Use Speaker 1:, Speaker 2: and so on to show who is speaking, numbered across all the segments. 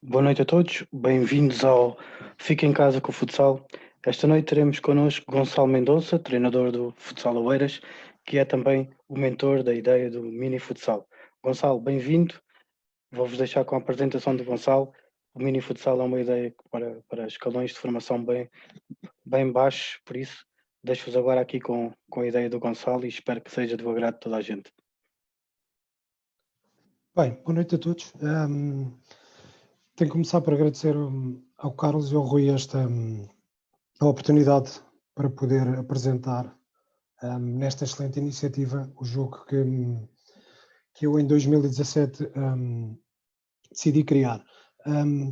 Speaker 1: Boa noite a todos, bem-vindos ao Fica em Casa com o Futsal. Esta noite teremos connosco Gonçalo Mendonça, treinador do Futsal Oeiras, que é também o mentor da ideia do Mini Futsal. Gonçalo, bem-vindo. Vou-vos deixar com a apresentação do Gonçalo. O Mini Futsal é uma ideia para escalões de formação bem baixos, por isso deixo-vos agora aqui com a ideia do Gonçalo e espero que seja do agrado de toda a gente.
Speaker 2: Bem, boa noite a todos. Tenho que começar por agradecer ao Carlos e ao Rui a oportunidade para poder apresentar nesta excelente iniciativa o jogo que eu em 2017 decidi criar.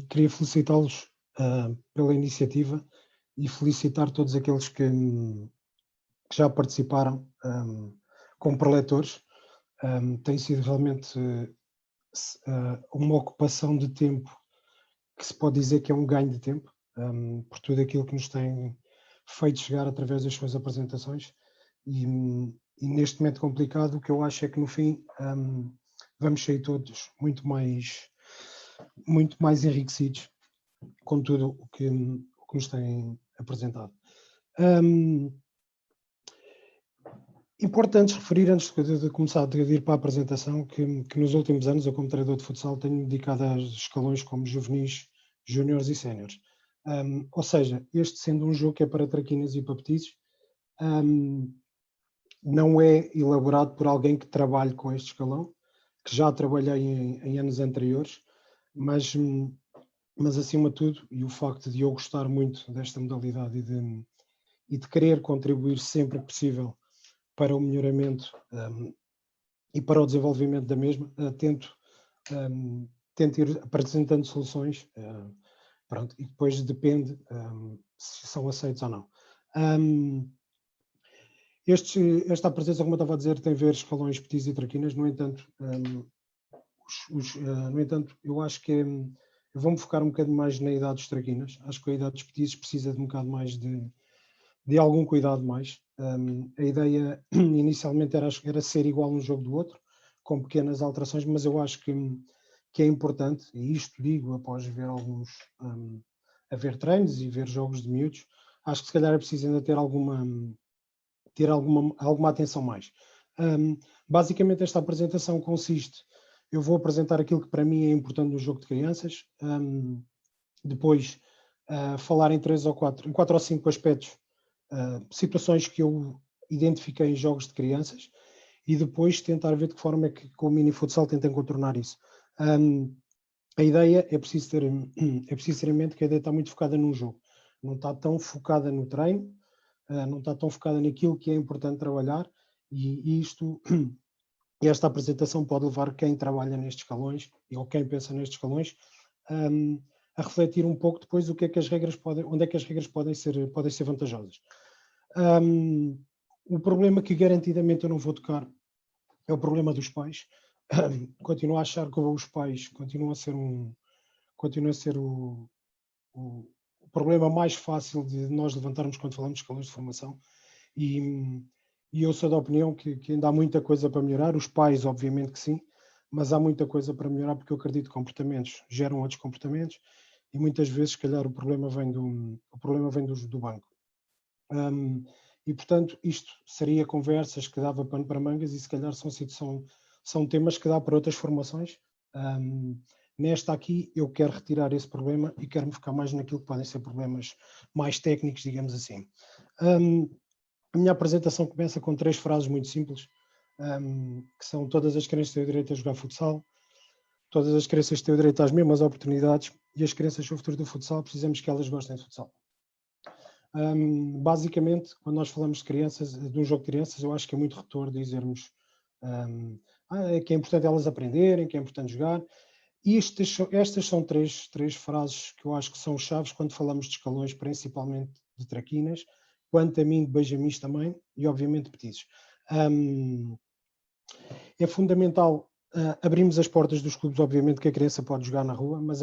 Speaker 2: Queria felicitá-los pela iniciativa e felicitar todos aqueles que já participaram como preletores. Tem sido realmente uma ocupação de tempo que se pode dizer que é um ganho de tempo, por tudo aquilo que nos tem feito chegar através das suas apresentações e neste momento complicado o que eu acho é que no fim vamos sair todos muito mais enriquecidos com tudo o que nos têm apresentado. Importante referir, antes de começar a ir para a apresentação, que nos últimos anos, eu como treinador de futsal, tenho dedicado a escalões como juvenis, júniores e séniores. Ou seja, este sendo um jogo que é para traquinas e para petizes, não é elaborado por alguém que trabalhe com este escalão, que já trabalhei em anos anteriores, mas acima de tudo, e o facto de eu gostar muito desta modalidade e de querer contribuir sempre que possível para o melhoramento e para o desenvolvimento da mesma, tento ir apresentando soluções, pronto, e depois depende se são aceitos ou não. Esta apresentação, como eu estava a dizer, tem a ver escalões, petis e traquinas, no entanto, eu acho que eu vou-me focar um bocadinho mais na idade dos traquinas. Acho que a idade dos petis precisa de um bocado mais de algum cuidado mais. A ideia inicialmente era ser igual um jogo do outro, com pequenas alterações, mas eu acho que é importante, e isto digo após ver a ver treinos e ver jogos de miúdos, acho que se calhar é preciso ainda ter alguma atenção mais. Basicamente esta apresentação consiste, eu vou apresentar aquilo que para mim é importante no jogo de crianças, depois falar em 4 ou 5 aspectos, situações que eu identifiquei em jogos de crianças e depois tentar ver de que forma é que com o mini futsal tentam contornar isso. A ideia é preciso ter em mente que a ideia está muito focada num jogo, não está tão focada no treino, não está tão focada naquilo que é importante trabalhar e esta apresentação pode levar quem trabalha nestes escalões ou quem pensa nestes escalões a refletir um pouco depois onde é que as regras podem ser vantajosas. O problema que garantidamente eu não vou tocar é o problema dos pais. Continuo a achar que os pais continuam a ser o problema mais fácil de nós levantarmos quando falamos de escalões de formação e eu sou da opinião que ainda há muita coisa para melhorar. Os pais, obviamente que sim, mas há muita coisa para melhorar porque eu acredito que comportamentos geram outros comportamentos e muitas vezes, se calhar, o problema vem do banco. E, portanto, isto seria conversas que dava pano para mangas e, se calhar, são temas que dá para outras formações. Nesta aqui, eu quero retirar esse problema e quero me focar mais naquilo que podem ser problemas mais técnicos, digamos assim. A minha apresentação começa com 3 frases muito simples, que são: todas as crianças têm o direito a jogar futsal, todas as crianças têm o direito às mesmas oportunidades e as crianças são o futuro do futsal, precisamos que elas gostem de futsal. Basicamente, quando nós falamos de crianças, de um jogo de crianças, eu acho que é muito retor dizermos que é importante elas aprenderem, que é importante jogar. E estas são três frases que eu acho que são chaves quando falamos de escalões, principalmente de traquinas, quanto a mim de benjamins também, e obviamente de petizes. É fundamental abrirmos as portas dos clubes, obviamente que a criança pode jogar na rua, mas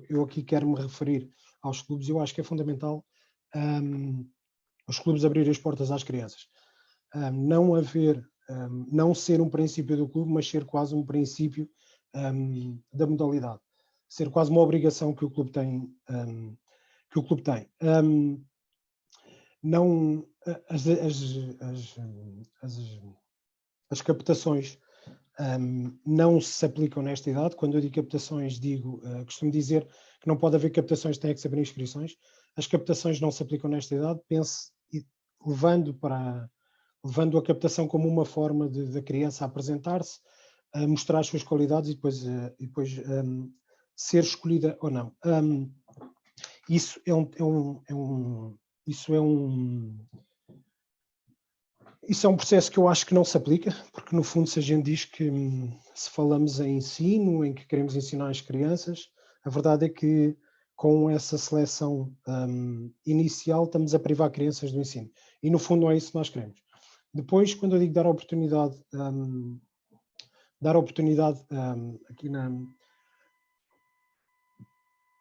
Speaker 2: eu aqui quero me referir aos clubes. Eu acho que é fundamental os clubes abrirem as portas às crianças. Não ser um princípio do clube, mas ser quase um princípio da modalidade, ser quase uma obrigação que o clube tem. Não, as captações não se aplicam nesta idade. Quando eu digo captações, costumo dizer que não pode haver captações, tem que se abrir inscrições. As captações não se aplicam nesta idade, levando a captação como uma forma da criança apresentar-se, mostrar as suas qualidades e depois ser escolhida ou não. Isso é um processo que eu acho que não se aplica, porque no fundo, se a gente diz que se falamos em ensino, em que queremos ensinar as crianças, a verdade é que com essa seleção inicial estamos a privar crianças do ensino. E no fundo não é isso que nós queremos. Depois, quando eu digo dar oportunidade aqui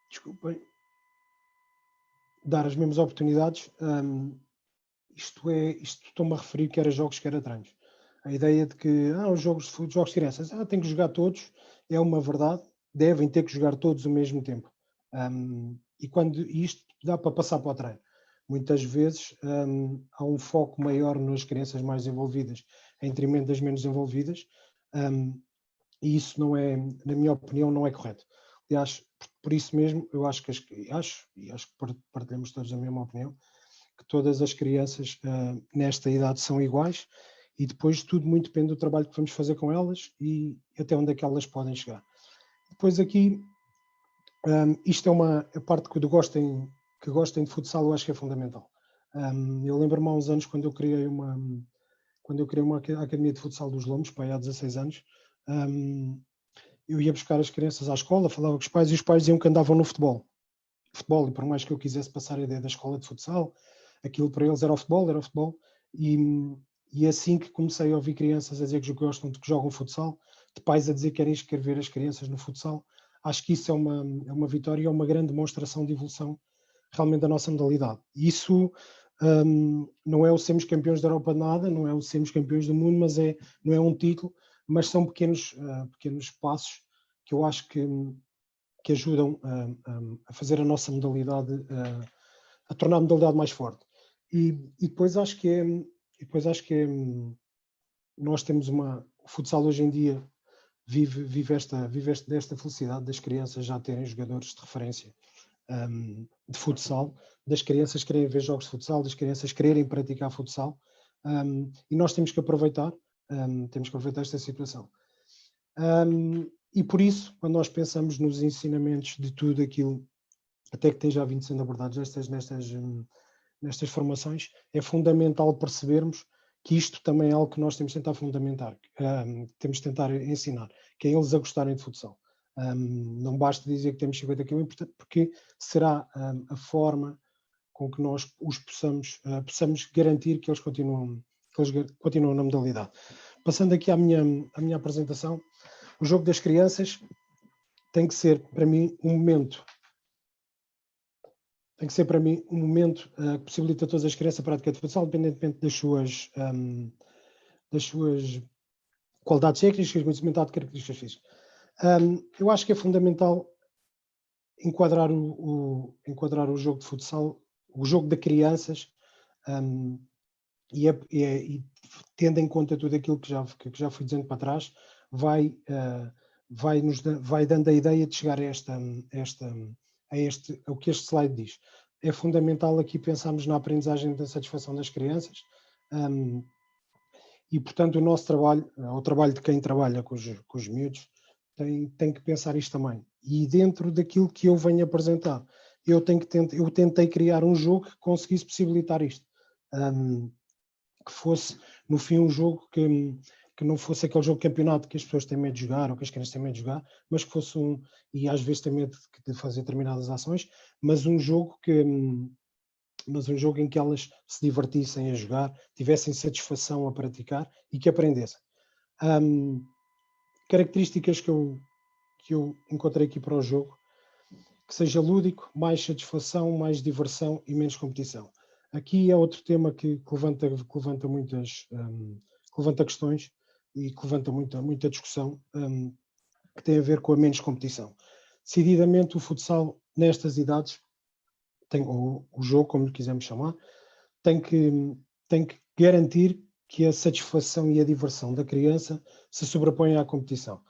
Speaker 2: desculpem, dar as mesmas oportunidades, isto estou-me a referir quer a jogos, quer a treinos. A ideia de que os jogos de crianças, tem que jogar todos, é uma verdade, devem ter que jogar todos ao mesmo tempo. E quando isto dá para passar para o treino. Muitas vezes há um foco maior nas crianças mais envolvidas em detrimento das menos envolvidas, e isso não é, na minha opinião, não é correto. Aliás, por isso mesmo, eu acho que partilhamos todos a mesma opinião, que todas as crianças nesta idade são iguais, e depois tudo muito depende do trabalho que vamos fazer com elas e até onde é que elas podem chegar. Depois aqui, isto é uma parte que gostem de futsal, eu acho que é fundamental. Eu lembro-me há uns anos quando eu criei uma academia de futsal dos Lombos, há 16 anos, eu ia buscar as crianças à escola, falava com os pais, e os pais diziam que andavam no futebol. E por mais que eu quisesse passar a ideia da escola de futsal, aquilo para eles era o futebol, e assim que comecei a ouvir crianças a dizer que jogam futsal, de pais a dizer que querem inscrever as crianças no futsal, acho que isso é uma vitória e é uma grande demonstração de evolução realmente da nossa modalidade. Isso não é o sermos campeões da Europa de nada, não é o sermos campeões do mundo, mas não é um título, mas são pequenos passos que eu acho que ajudam a fazer a nossa modalidade, a tornar a modalidade mais forte. E depois acho que nós temos o futsal hoje em dia vive desta felicidade das crianças já terem jogadores de referência de futsal, das crianças quererem ver jogos de futsal, das crianças quererem praticar futsal, e nós temos que aproveitar esta situação. E por isso, quando nós pensamos nos ensinamentos de tudo aquilo, até que tem já vindo sendo abordados nestas formações, é fundamental percebermos que isto também é algo que nós temos de tentar fundamentar, temos de tentar ensinar, que é eles a gostarem de futsal. Não basta dizer que temos 50 km, porque será a forma com que nós os possamos garantir que eles continuam na modalidade. Passando aqui à minha apresentação, o jogo das crianças tem que ser para mim um momento que possibilita a todas as crianças a prática de futsal, independentemente das suas qualidades técnicas, conhecimento de características físicas. Eu acho que é fundamental enquadrar o jogo de futsal, o jogo de crianças, e tendo em conta tudo aquilo que já fui dizendo para trás, vai dando a ideia de chegar ao que este slide diz. É fundamental aqui pensarmos na aprendizagem da satisfação das crianças, e portanto o nosso trabalho, o trabalho de quem trabalha com os miúdos, tem que pensar isto também. E dentro daquilo que eu venho apresentar, eu tentei criar um jogo que conseguisse possibilitar isto. Que fosse, no fim, um jogo que não fosse aquele jogo de campeonato que as pessoas têm medo de jogar, ou que as crianças têm medo de jogar, mas que fosse e às vezes têm medo de fazer determinadas ações, mas um jogo em que elas se divertissem a jogar, tivessem satisfação a praticar e que aprendessem. Características que eu encontrei aqui para o jogo: que seja lúdico, mais satisfação, mais diversão e menos competição. Aqui é outro tema que levanta questões e que levanta muita discussão. que tem a ver com a menos competição. Decididamente o futsal nestas idades, ou o jogo, como lhe quisermos chamar, tem que garantir que a satisfação e a diversão da criança se sobrepõem à competição.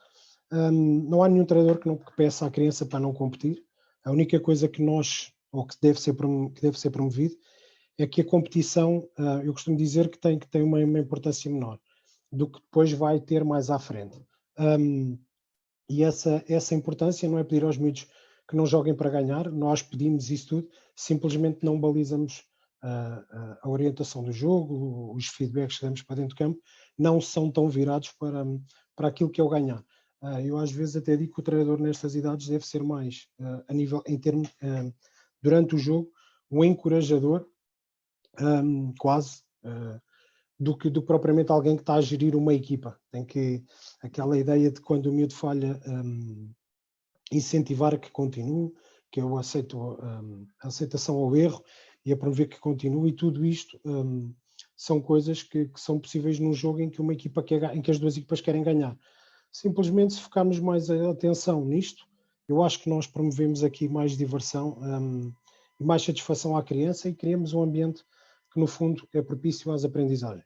Speaker 2: Não há nenhum treinador que peça à criança para não competir. A única coisa que que deve ser promovido, é que a competição, eu costumo dizer que tem uma importância menor do que depois vai ter mais à frente. E essa importância não é pedir aos miúdos que não joguem para ganhar, nós pedimos isso tudo, simplesmente não balizamos a orientação do jogo, os feedbacks que damos para dentro do campo, não são tão virados para aquilo que é o ganhar. Eu às vezes até digo que o treinador nestas idades deve ser mais, durante o jogo, um encorajador, quase, do que propriamente alguém que está a gerir uma equipa. Aquela ideia de quando o miúdo falha, incentivar que continue, que eu aceito a aceitação ao erro e a promover que continue, e tudo isto são coisas que são possíveis num jogo em que em que as duas equipas querem ganhar. Simplesmente, se focarmos mais a atenção nisto, eu acho que nós promovemos aqui mais diversão e mais satisfação à criança, e criamos um ambiente que, no fundo, é propício às aprendizagens.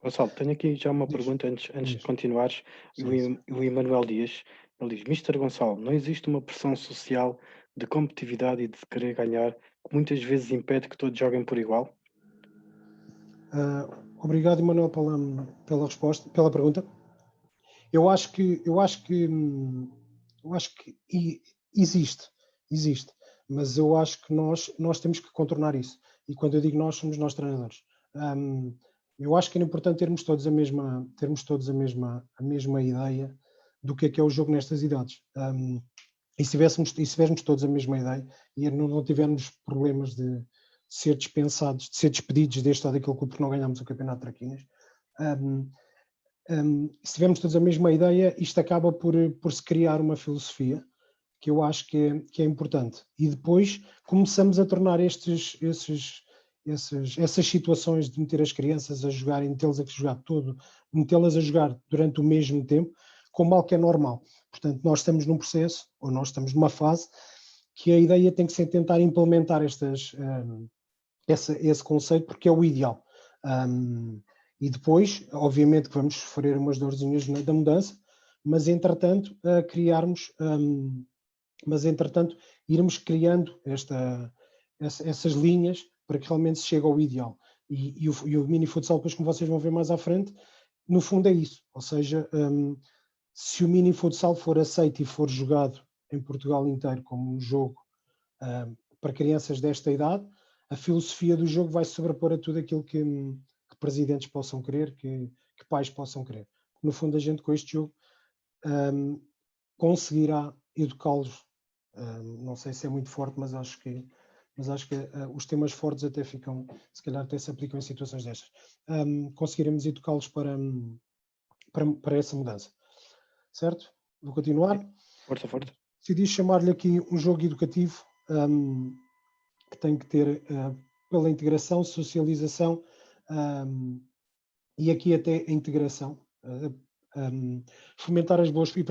Speaker 1: Gonçalo, tenho aqui já uma
Speaker 2: Diz.
Speaker 1: pergunta antes
Speaker 2: Diz.
Speaker 1: de continuares. O Emanuel Dias, ele diz: Mister Gonçalo, não existe uma pressão social de competitividade e de querer ganhar que muitas vezes impede que todos joguem por igual?
Speaker 2: Obrigado, Emanuel, pela resposta, pela pergunta. Eu acho que existe, mas eu acho que nós temos que contornar isso. E quando eu digo nós, somos nós treinadores. Eu acho que é importante termos todos a mesma ideia do que é o jogo nestas idades. E se tivermos todos a mesma ideia e não tivermos problemas de ser dispensados, de ser despedidos deste ou daquele clube porque não ganhámos o campeonato de Traquinas, se tivermos todos a mesma ideia, isto acaba por se criar uma filosofia que eu acho que é importante. E depois começamos a tornar essas situações de meter as crianças a jogarem, metê-las a jogar durante o mesmo tempo, como algo que é normal. Portanto, nós estamos num processo, ou nós estamos numa fase, que a ideia tem que ser tentar implementar esse conceito, porque é o ideal. E depois, obviamente, que vamos sofrer umas dorzinhas da mudança, mas entretanto, irmos criando essas linhas para que realmente se chegue ao ideal. E o mini futsal, depois, como vocês vão ver mais à frente, no fundo é isso. Ou seja, se o mini futsal for aceito e for jogado em Portugal inteiro como um jogo para crianças desta idade, a filosofia do jogo vai se sobrepor a tudo aquilo que presidentes possam querer, que pais possam querer. No fundo, a gente com este jogo conseguirá educá-los. Não sei se é muito forte, mas acho que os temas fortes até ficam, se calhar até se aplicam em situações destas. Conseguiremos educá-los para essa mudança. Certo? Vou continuar.
Speaker 1: Força, força.
Speaker 2: Decidi chamar-lhe aqui um jogo educativo que tem que ter, pela integração, socialização e aqui até a integração, fomentar as boas e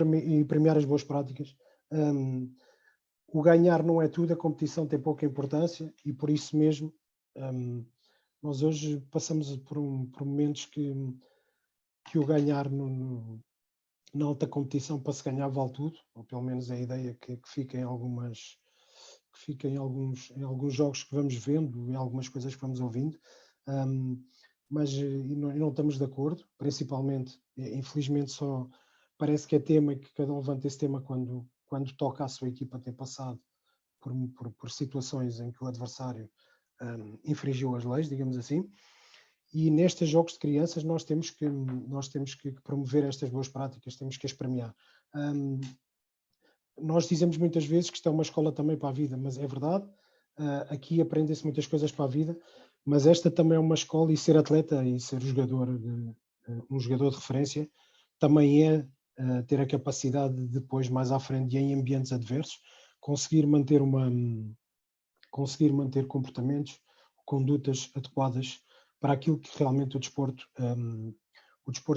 Speaker 2: premiar as boas práticas. O ganhar não é tudo, a competição tem pouca importância e por isso mesmo nós hoje passamos por momentos que o ganhar na alta competição, para se ganhar vale tudo, ou pelo menos é a ideia que fica em alguns jogos que vamos vendo, em algumas coisas que vamos ouvindo, mas não estamos de acordo, principalmente, infelizmente só parece que é tema e que cada um levanta esse tema quando toca a sua equipa ter passado por situações em que o adversário infringiu as leis, digamos assim. E nestes jogos de crianças nós temos que promover estas boas práticas, temos que as premiar. Nós dizemos muitas vezes que isto é uma escola também para a vida, mas é verdade, aqui aprendem-se muitas coisas para a vida, mas esta também é uma escola, e ser atleta e ser um jogador de referência também é ter a capacidade de depois, mais à frente e em ambientes adversos, conseguir manter comportamentos, condutas adequadas para aquilo que realmente o desporto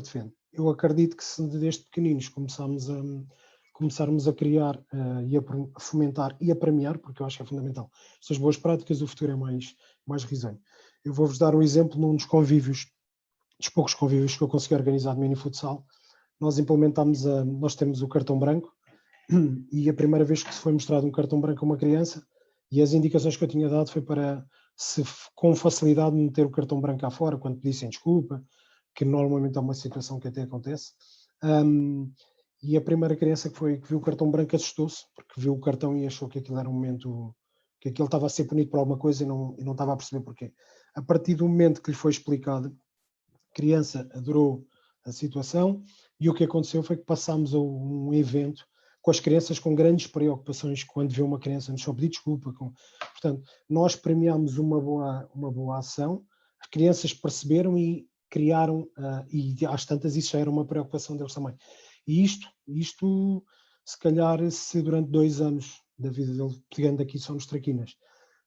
Speaker 2: defende. Eu acredito que se desde pequeninos começamos começarmos a criar e a fomentar e a premiar, porque eu acho que é fundamental. Estas boas práticas, o futuro é mais risonho. Eu vou-vos dar um exemplo num dos convívios, dos poucos convívios que eu consegui organizar de mini futsal. Nós implementámos, nós temos o cartão branco, e a primeira vez que se foi mostrado um cartão branco a uma criança, e as indicações que eu tinha dado foi para, com facilidade, meter o cartão branco cá fora, quando pedissem desculpa, que normalmente é uma situação que até acontece. E a primeira criança que viu o cartão branco assustou-se, porque viu o cartão e achou que aquilo era um momento, que aquilo estava a ser punido por alguma coisa e não estava a perceber porquê. A partir do momento que lhe foi explicado, a criança adorou a situação, e o que aconteceu foi que passámos a um evento com as crianças com grandes preocupações quando vê uma criança nos só pedir desculpa. Portanto, nós premiámos uma boa ação, as crianças perceberam e criaram, e às tantas isso já era uma preocupação deles também. E isto se calhar, se durante 2 anos da vida dele, pegando aqui só nos traquinas,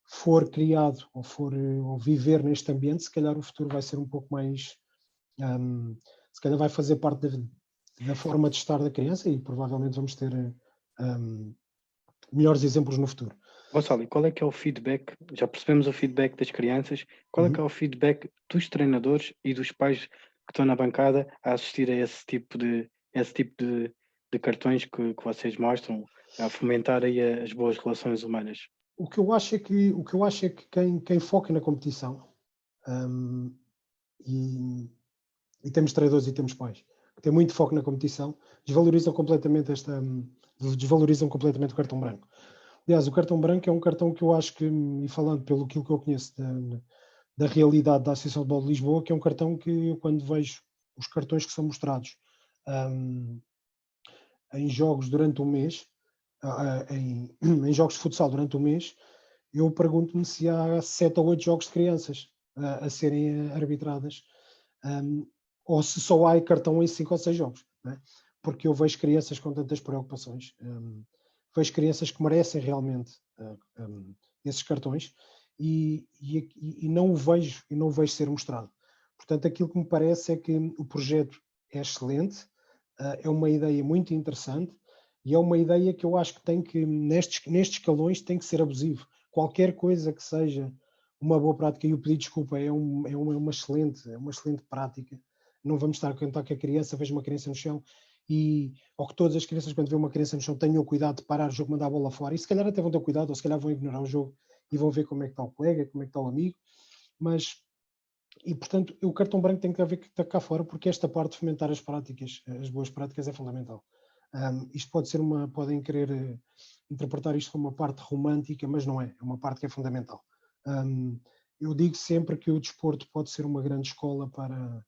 Speaker 2: for criado ou viver neste ambiente, se calhar o futuro vai ser um pouco mais, se calhar vai fazer parte da forma de estar da criança, e provavelmente vamos ter melhores exemplos no futuro.
Speaker 1: Gonçalo, e qual é que é o feedback? Já percebemos o feedback das crianças. Qual é que é o feedback dos treinadores e dos pais que estão na bancada a assistir a esse tipo de cartões que vocês mostram, a fomentar aí as boas relações humanas?
Speaker 2: O que eu acho é que quem foca na competição, e temos treinadores e temos pais que têm muito foco na competição, desvalorizam completamente o cartão branco. Aliás, o cartão branco é um cartão que eu acho que, e falando pelo que eu conheço da realidade da Associação de Futebol de Lisboa, que é um cartão que eu, quando vejo os cartões que são mostrados em jogos durante um mês, em jogos de futsal durante um mês, eu pergunto-me se há 7 ou 8 jogos de crianças a serem arbitradas, ou se só há cartão em 5 ou 6 jogos, não é? Porque eu vejo crianças com tantas preocupações, vejo crianças que merecem realmente esses cartões, e não o vejo ser mostrado. Portanto, aquilo que me parece é que o projeto é excelente, é uma ideia muito interessante, e é uma ideia que eu acho que tem que, nestes escalões, tem que ser abusivo. Qualquer coisa que seja uma boa prática, e o pedir desculpa é uma excelente prática. Não vamos estar a contar que a criança veja uma criança no chão, ou que todas as crianças, quando vê uma criança no chão, tenham o cuidado de parar o jogo, mandar a bola fora, e se calhar até vão ter cuidado, ou se calhar vão ignorar o jogo e vão ver como é que está o colega, como é que está o amigo, portanto, o cartão branco tem que haver que estar cá fora, porque esta parte de fomentar as práticas, as boas práticas, é fundamental. Isto podem querer interpretar isto como uma parte romântica, mas não é uma parte que é fundamental. Eu digo sempre que o desporto pode ser uma grande escola para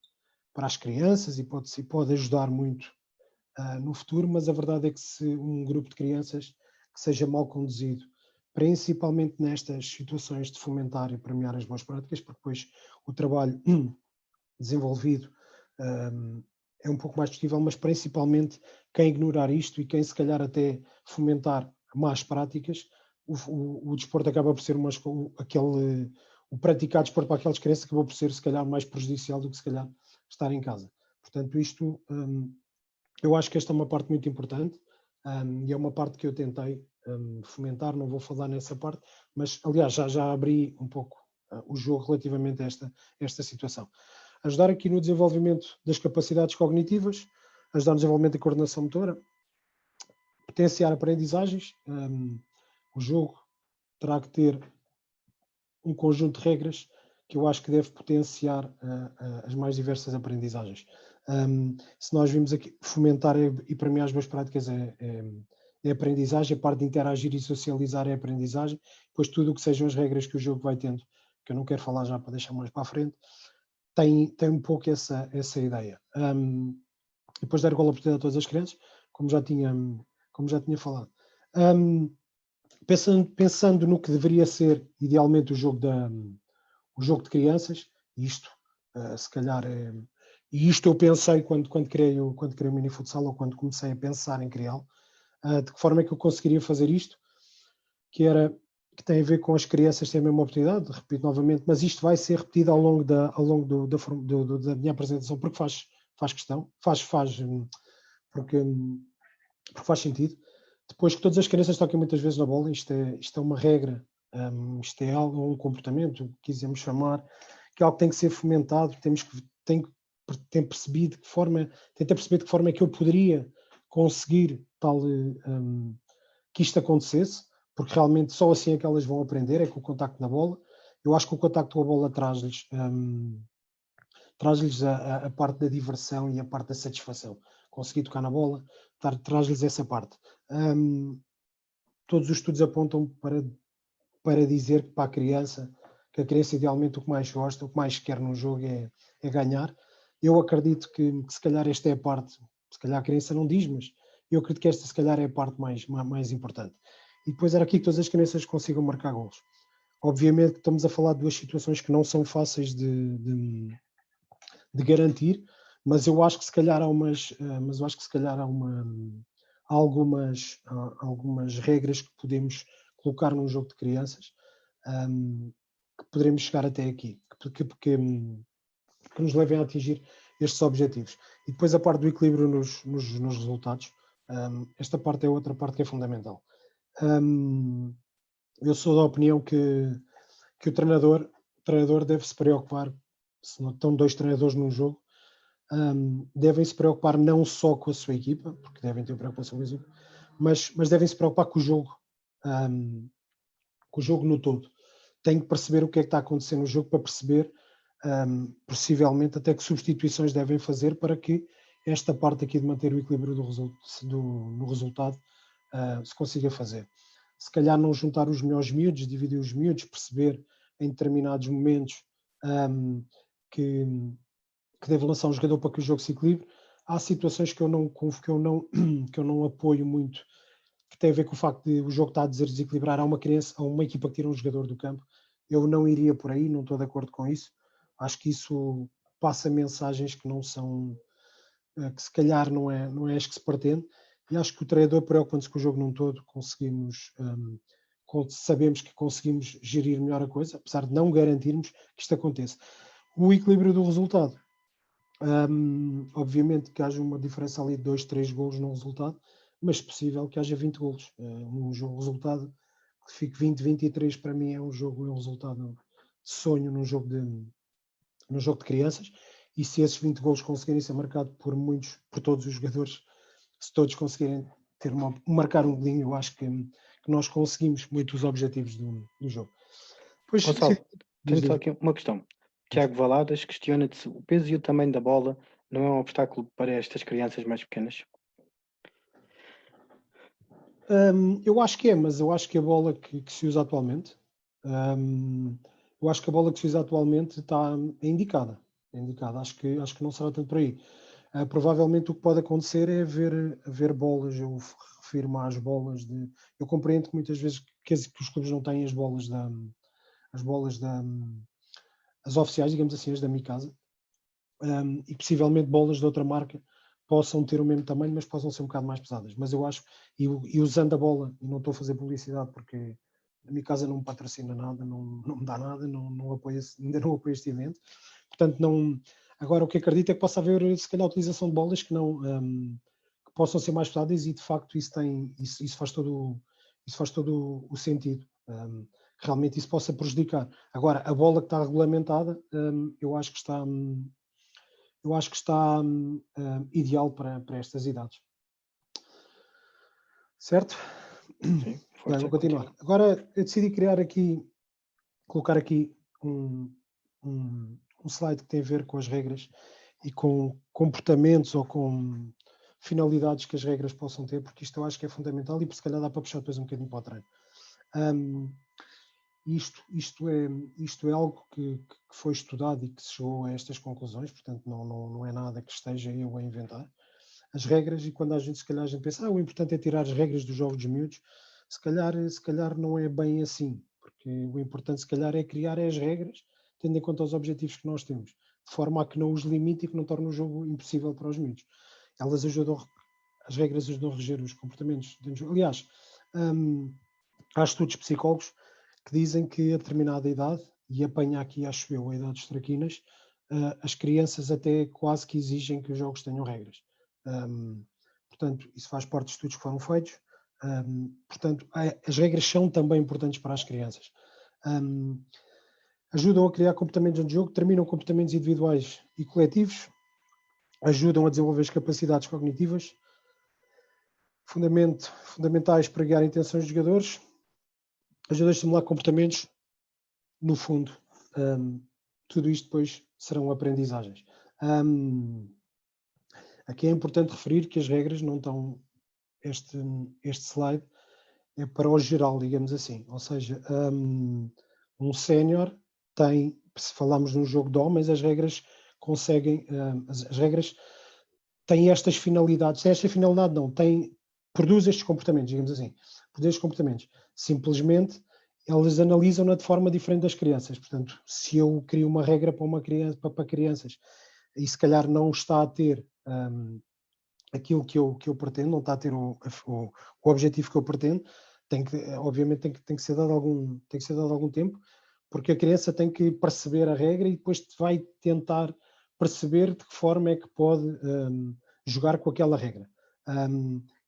Speaker 2: as crianças, e pode ajudar muito no futuro, mas a verdade é que se um grupo de crianças que seja mal conduzido, principalmente nestas situações de fomentar e premiar as boas práticas, porque depois o trabalho desenvolvido é um pouco mais discutível, mas principalmente quem ignorar isto e quem se calhar até fomentar más práticas, o desporto acaba por ser o praticar desporto para aquelas crianças acabou por ser se calhar mais prejudicial do que se calhar estar em casa. Portanto, isto eu acho que esta é uma parte muito importante, e é uma parte que eu tentei fomentar. Não vou falar nessa parte, mas aliás já abri um pouco o jogo relativamente a esta situação. Ajudar aqui no desenvolvimento das capacidades cognitivas, ajudar no desenvolvimento da coordenação motora, potenciar aprendizagens. O jogo terá que ter um conjunto de regras que eu acho que deve potenciar as mais diversas aprendizagens. Se nós vimos aqui, fomentar e premiar as boas práticas é aprendizagem, a parte de interagir e socializar é aprendizagem, depois tudo o que sejam as regras que o jogo vai tendo, que eu não quero falar já para deixar mais para a frente, tem um pouco essa ideia. Depois dar igual oportunidade a todas as crianças, como já tinha falado. Pensando no que deveria ser idealmente o jogo de crianças, isto se calhar e isto eu pensei quando criei o mini futsal, ou quando comecei a pensar em criá-lo, de que forma é que eu conseguiria fazer isto, que tem a ver com as crianças terem a mesma oportunidade, repito novamente, mas isto vai ser repetido ao longo da minha apresentação, porque faz questão, porque porque faz sentido. Depois que todas as crianças toquem muitas vezes na bola, isto é uma regra, isto é algo, um comportamento, o que quisermos chamar, que é algo que tem que ser fomentado, tem percebido de que forma, tenta perceber de que forma é que eu poderia conseguir que isto acontecesse, porque realmente só assim é que elas vão aprender, é com o contacto na bola. Eu acho que o contacto com a bola traz-lhes a parte da diversão e a parte da satisfação. Conseguir tocar na bola, traz-lhes essa parte. Todos os estudos apontam para dizer que para a criança, que a criança idealmente o que mais gosta, o que mais quer no jogo é ganhar. Eu acredito que se calhar esta é a parte, se calhar a criança não diz, mas eu acredito que esta se calhar é a parte mais importante. E depois era aqui que todas as crianças consigam marcar golos. Obviamente que estamos a falar de duas situações que não são fáceis de garantir, mas eu acho que se calhar há algumas regras que podemos colocar num jogo de crianças, que poderemos chegar até aqui, que nos levem a atingir estes objetivos. E depois a parte do equilíbrio nos resultados, esta parte é outra parte que é fundamental. Eu sou da opinião que o treinador deve se preocupar, se não estão 2 treinadores num jogo, devem se preocupar não só com a sua equipa, porque devem ter preocupação com a equipa, mas devem se preocupar com o jogo, no todo. Tem que perceber o que é que está acontecendo no jogo para perceber, possivelmente, até que substituições devem fazer para que esta parte aqui de manter o equilíbrio no resultado se consiga fazer. Se calhar não juntar os melhores miúdos, dividir os miúdos, perceber em determinados momentos que deve lançar um jogador para que o jogo se equilibre. Há situações que eu não apoio muito, que tem a ver com o facto de o jogo estar a desequilibrar. Há uma equipa que tira um jogador do campo. Eu não iria por aí, não estou de acordo com isso. Acho que isso passa mensagens que não são, que se calhar não é as que se pretende. E acho que o treinador preocupa-se com o jogo num todo, sabemos que conseguimos gerir melhor a coisa, apesar de não garantirmos que isto aconteça. O equilíbrio do resultado. Obviamente que haja uma diferença ali de 2, 3 golos no resultado, mas possível que haja 20 golos. Um resultado que fique 20-23 para mim é um resultado de sonho num jogo de crianças, e se esses 20 golos conseguirem ser marcados por todos os jogadores, se todos conseguirem marcar um golinho, eu acho que nós conseguimos muitos objetivos do jogo.
Speaker 1: Pois, Gonçalo, tenho só aqui uma questão. Tiago Valadas questiona-te se o peso e o tamanho da bola não é um obstáculo para estas crianças mais pequenas.
Speaker 2: Eu acho que é, mas eu acho que a bola que se usa atualmente, está indicada. Acho que não será tanto por aí. Provavelmente o que pode acontecer é haver bolas, eu refiro-me às bolas de... Eu compreendo que muitas vezes que os clubes não têm as bolas as oficiais, digamos assim, as da Mikasa, e possivelmente bolas de outra marca possam ter o mesmo tamanho, mas possam ser um bocado mais pesadas. Mas eu acho, e usando a bola, e não estou a fazer publicidade porque a Mikasa não me patrocina nada, não me dá nada, ainda não apoio este evento. Portanto, não... Agora, o que acredito é que possa haver, se calhar, a utilização de bolas que possam ser mais pesadas, e de facto isso faz todo o sentido. Realmente isso possa prejudicar. Agora, a bola que está regulamentada, eu acho que está ideal para estas idades. Certo?
Speaker 1: Sim, força,
Speaker 2: Vou continuar.
Speaker 1: continua.
Speaker 2: Agora eu decidi colocar aqui um slide que tem a ver com as regras e com comportamentos ou com finalidades que as regras possam ter, porque isto eu acho que é fundamental e se calhar dá para puxar depois um bocadinho para o treino. Isto é algo que foi estudado e que se chegou a estas conclusões, portanto não é nada que esteja eu a inventar. As regras, e quando a gente pensa, o importante é tirar as regras dos jogos dos miúdos, se calhar não é bem assim, porque o importante se calhar é criar as regras, tendo em conta os objetivos que nós temos, de forma a que não os limite e que não torne o jogo impossível para os miúdos. As regras ajudam a reger os comportamentos. Aliás, há estudos psicólogos que dizem que a determinada idade, e apanha aqui, acho eu, a idade dos traquinas, as crianças até quase que exigem que os jogos tenham regras. portanto, isso faz parte de estudos que foram feitos. Portanto, as regras são também importantes para as crianças. Ajudam a criar comportamentos de jogo, determinam comportamentos individuais e coletivos, ajudam a desenvolver as capacidades cognitivas, fundamentais para guiar intenções dos jogadores, ajudam a estimular comportamentos, no fundo. Tudo isto depois serão aprendizagens. Aqui é importante referir que as regras não estão, este slide é para o geral, digamos assim, ou seja, um sénior tem, se falarmos num jogo de homens, as regras conseguem, as regras têm estas finalidades, esta finalidade não, produz estes comportamentos, digamos assim, produz estes comportamentos, simplesmente eles analisam-na de forma diferente das crianças. Portanto, se eu crio uma regra para crianças e se calhar não está a ter aquilo que eu pretendo, não está a ter o objetivo que eu pretendo, obviamente tem que ser dado algum tempo, porque a criança tem que perceber a regra e depois vai tentar perceber de que forma é que pode jogar com aquela regra.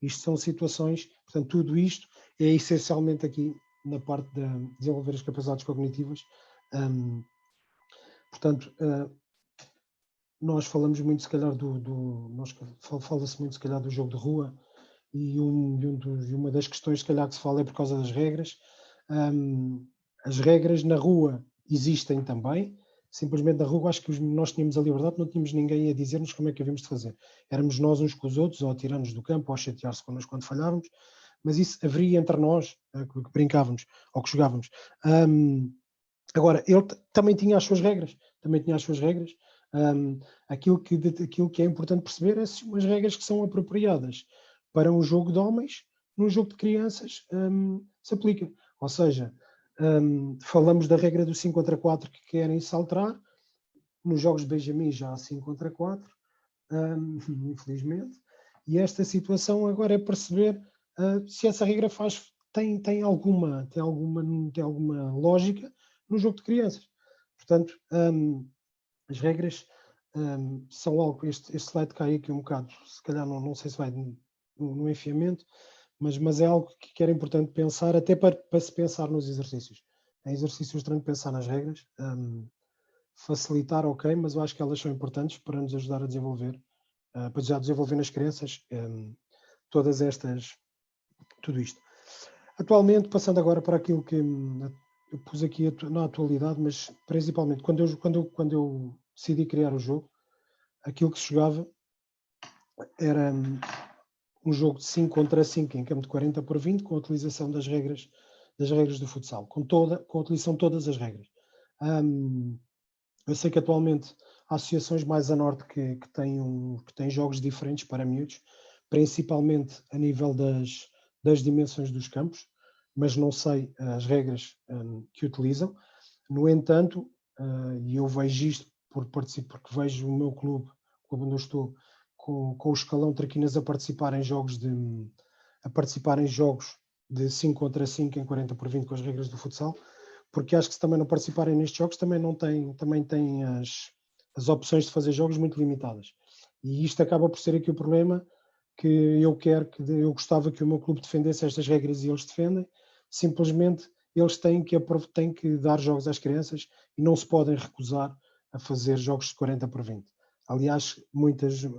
Speaker 2: Isto são situações, portanto, tudo isto é essencialmente aqui na parte de desenvolver as capacidades cognitivas. Portanto, nós falamos muito, se calhar, fala-se muito, se calhar, do jogo de rua, e uma das questões, se calhar, que se fala é por causa das regras. As regras na rua existem também, simplesmente na rua acho que nós tínhamos a liberdade, não tínhamos ninguém a dizer-nos como é que havíamos de fazer. Éramos nós uns com os outros, ou a tirar-nos do campo, ou a chatear-se connosco quando falhávamos, mas isso haveria entre nós, que brincávamos, ou que jogávamos. Agora, ele também tinha as suas regras, aquilo que é importante perceber é se umas regras que são apropriadas para um jogo de homens, num jogo de crianças, se aplica. Ou seja, falamos da regra do 5 contra 4 que querem se alterar, nos jogos de Benjamin já há 5 contra 4, infelizmente, e esta situação agora é perceber se essa regra tem alguma lógica no jogo de crianças. Portanto, as regras são algo, este slide cai aqui um bocado, se calhar não sei se vai no enfiamento, mas é algo que era importante pensar, até para se pensar nos exercícios. Em exercícios tenho de pensar nas regras, facilitar, ok, mas eu acho que elas são importantes para nos ajudar a desenvolver, para já desenvolver nas crianças tudo isto. Atualmente, passando agora para aquilo que eu pus aqui na atualidade, mas principalmente quando eu decidi criar o jogo, aquilo que se jogava era um jogo de 5 contra 5 em campo de 40 por 20, com a utilização das regras do futsal, com a utilização de todas as regras. Eu sei que atualmente há associações mais a norte que têm jogos diferentes para miúdos, principalmente a nível das dimensões dos campos, mas não sei as regras que utilizam. No entanto, e eu vejo isto porque vejo o meu clube onde eu estou, com o escalão Traquinas a participar em jogos de 5 contra 5 em 40 por 20 com as regras do futsal, porque acho que se também não participarem nestes jogos também têm as opções de fazer jogos muito limitadas. E isto acaba por ser aqui o problema que eu gostava que o meu clube defendesse estas regras e eles defendem. Simplesmente eles têm que dar jogos às crianças e não se podem recusar a fazer jogos de 40 por 20. Aliás,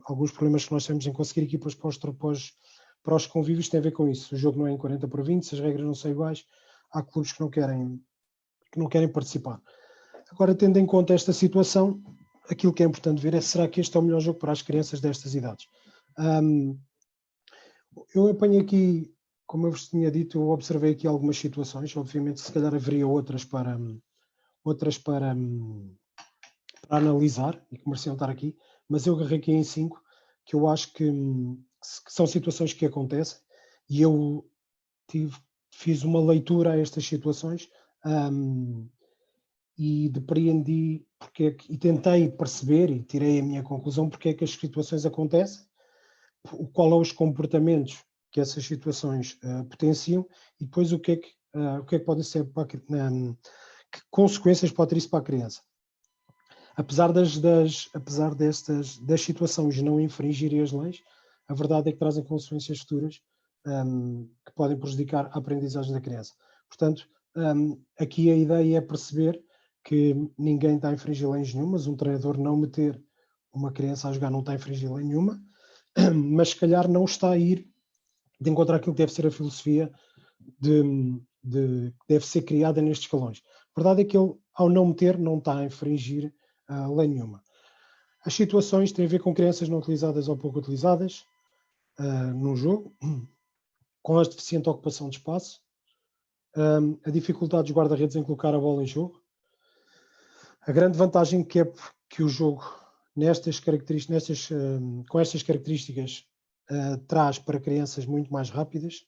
Speaker 2: alguns problemas que nós temos em conseguir equipas para os convívios têm a ver com isso. O jogo não é em 40 por 20, se as regras não são iguais, há clubes que não querem participar. Agora, tendo em conta esta situação, aquilo que é importante ver é: será que este é o melhor jogo para as crianças destas idades? Eu apanho aqui, como eu vos tinha dito, eu observei aqui algumas situações, obviamente se calhar haveria outras para analisar e que mereciam estar aqui, mas eu agarrei aqui em 5 que eu acho que são situações que acontecem, e eu fiz uma leitura a estas situações e depreendi e tentei perceber e tirei a minha conclusão porque é que as situações acontecem, qual são os comportamentos que essas situações potenciam e depois o que é que podem ser que consequências pode ter isso para a criança. Apesar das situações não infringirem as leis, a verdade é que trazem consequências futuras que podem prejudicar a aprendizagem da criança. Portanto, aqui a ideia é perceber que ninguém está a infringir leis nenhumas, um treinador não meter uma criança a jogar não está a infringir lei nenhuma, mas se calhar não está a ir de encontrar aquilo que deve ser a filosofia que deve ser criada nestes escalões. A verdade é que ele, ao não meter, não está a infringir lei nenhuma. As situações têm a ver com crianças não utilizadas ou pouco utilizadas num jogo, com a deficiente ocupação de espaço, a dificuldade dos guarda-redes em colocar a bola em jogo, a grande vantagem que o jogo com estas características traz para crianças muito mais rápidas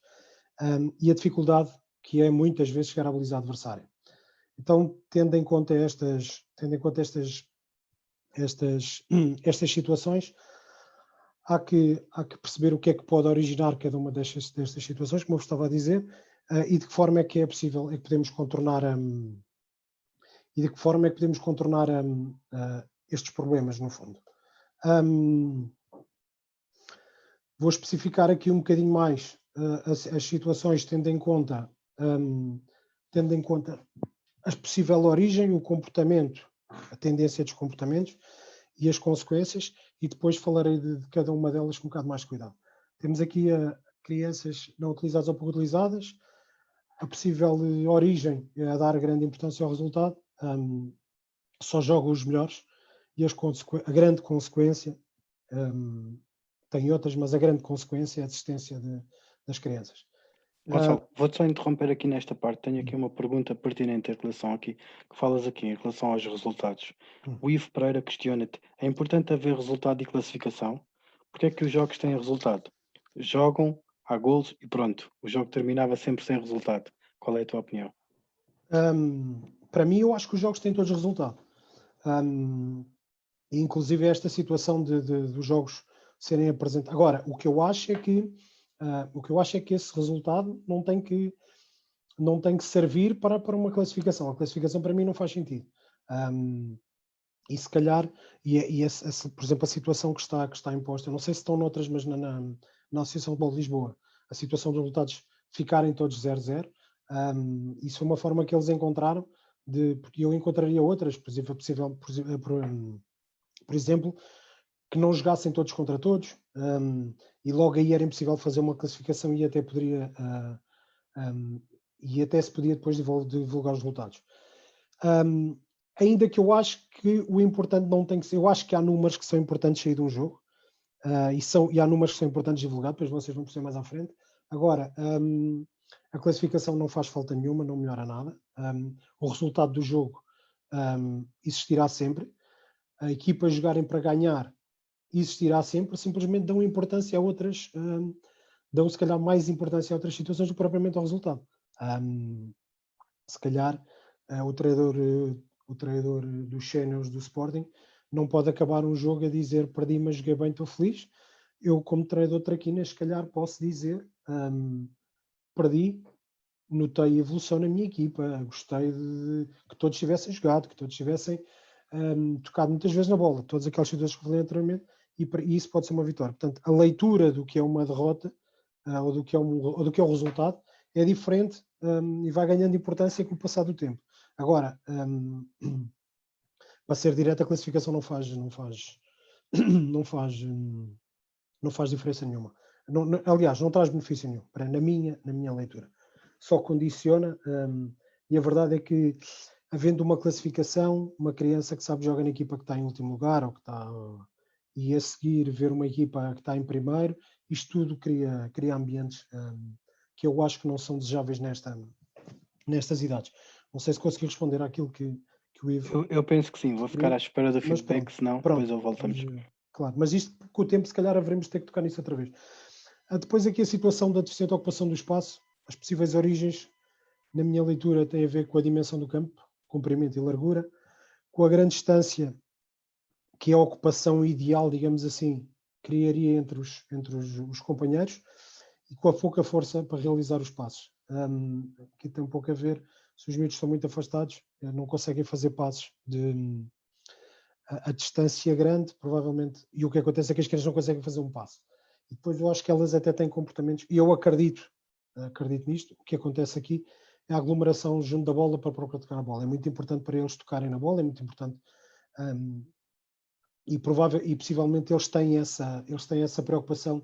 Speaker 2: e a dificuldade que é muitas vezes chegar à baliza adversária. Então, tendo em conta estas situações, há que perceber o que é que pode originar cada uma destas situações, como eu estava a dizer, e de que forma é que é possível, é que podemos contornar estes problemas, no fundo. Vou especificar aqui um bocadinho mais as situações, tendo em conta a possível origem, o comportamento, a tendência dos comportamentos e as consequências, e depois falarei de cada uma delas com um bocado mais de cuidado. Temos aqui crianças não utilizadas ou pouco utilizadas, a possível origem é a dar grande importância ao resultado, só jogam os melhores, e a grande consequência, tem outras, mas a grande consequência é a desistência das crianças.
Speaker 1: Gonçalo, vou-te só interromper aqui nesta parte. Tenho aqui uma pergunta pertinente em relação aqui, que falas aqui em relação aos resultados. O Ivo Pereira questiona-te: é importante haver resultado e classificação? Porque é que os jogos têm resultado? Jogam, há golos e pronto. O jogo terminava sempre sem resultado. Qual é a tua opinião?
Speaker 2: Para mim, eu acho que os jogos têm todos resultado. Inclusive esta situação dos jogos serem apresentados. Agora, o que eu acho é que esse resultado não tem que servir para uma classificação. A classificação para mim não faz sentido. E se calhar, por exemplo, a situação que está imposta, eu não sei se estão noutras, mas na Associação de Futebol de Lisboa, a situação dos resultados ficarem todos 0-0, isso foi uma forma que eles encontraram, porque eu encontraria outras, por exemplo, que não jogassem todos contra todos, e logo aí era impossível fazer uma classificação e até se podia depois divulgar os resultados. Ainda que eu acho que o importante não tem que ser, eu acho que há números que são importantes sair de um jogo, e há números que são importantes divulgar, depois vocês vão perceber mais à frente. Agora, a classificação não faz falta nenhuma, não melhora nada. O resultado do jogo existirá sempre. A equipa jogarem para ganhar existirá sempre, simplesmente dão importância a outras, dão se calhar mais importância a outras situações do que propriamente ao resultado. Se calhar o treinador dos séniores do Sporting não pode acabar um jogo a dizer perdi, mas joguei bem, estou feliz. Eu, como treinador de traquinas, se calhar posso dizer perdi, notei evolução na minha equipa, gostei de que todos tivessem jogado, que todos tivessem tocado muitas vezes na bola, todas aquelas situações que falei anteriormente, e isso pode ser uma vitória. Portanto, a leitura do que é uma derrota ou do que é o resultado é diferente e vai ganhando importância com o passar do tempo. Agora, para ser direto, a classificação não faz diferença nenhuma. Aliás, não traz benefício nenhum, na minha leitura. Só condiciona, e a verdade é que, havendo uma classificação, uma criança que sabe jogar na equipa que está em último lugar, ou que está, e a seguir ver uma equipa que está em primeiro, isto tudo cria ambientes que eu acho que não são desejáveis nestas idades. Não sei se consegui responder àquilo que o Ivo...
Speaker 1: Eu penso que sim, vou ficar à espera do feedback, senão depois voltamos.
Speaker 2: Claro, mas isto com o tempo se calhar haveremos de ter que tocar nisso outra vez. Depois aqui a situação da deficiente ocupação do espaço, as possíveis origens, na minha leitura, tem a ver com a dimensão do campo, comprimento e largura, com a grande distância que a ocupação ideal, digamos assim, criaria entre os companheiros, e com a pouca força para realizar os passos. Aqui tem um pouco a ver, se os miúdos estão muito afastados, não conseguem fazer passos a distância grande, provavelmente, e o que acontece é que as crianças não conseguem fazer um passo. E depois eu acho que elas até têm comportamentos, e eu acredito nisto. O que acontece aqui é a aglomeração junto da bola para procurar tocar a bola. É muito importante para eles tocarem na bola, é muito importante, e possivelmente eles têm essa preocupação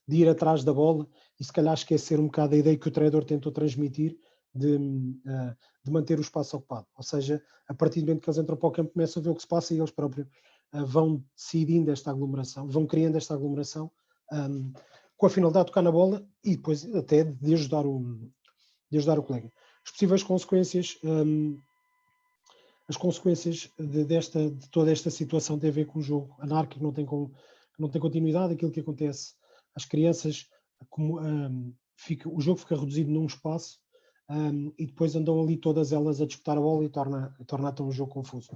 Speaker 2: de ir atrás da bola e se calhar esquecer um bocado a ideia que o treinador tentou transmitir de manter o espaço ocupado. Ou seja, a partir do momento que eles entram para o campo, começam a ver o que se passa e eles próprios vão decidindo esta aglomeração, vão criando esta aglomeração com a finalidade de tocar na bola e depois até de ajudar o colega. As possíveis consequências, as consequências de toda esta situação têm a ver com o jogo anárquico, que não tem continuidade. Aquilo que acontece, as crianças, o jogo fica reduzido num espaço e depois andam ali todas elas a disputar a bola e torna então o jogo confuso.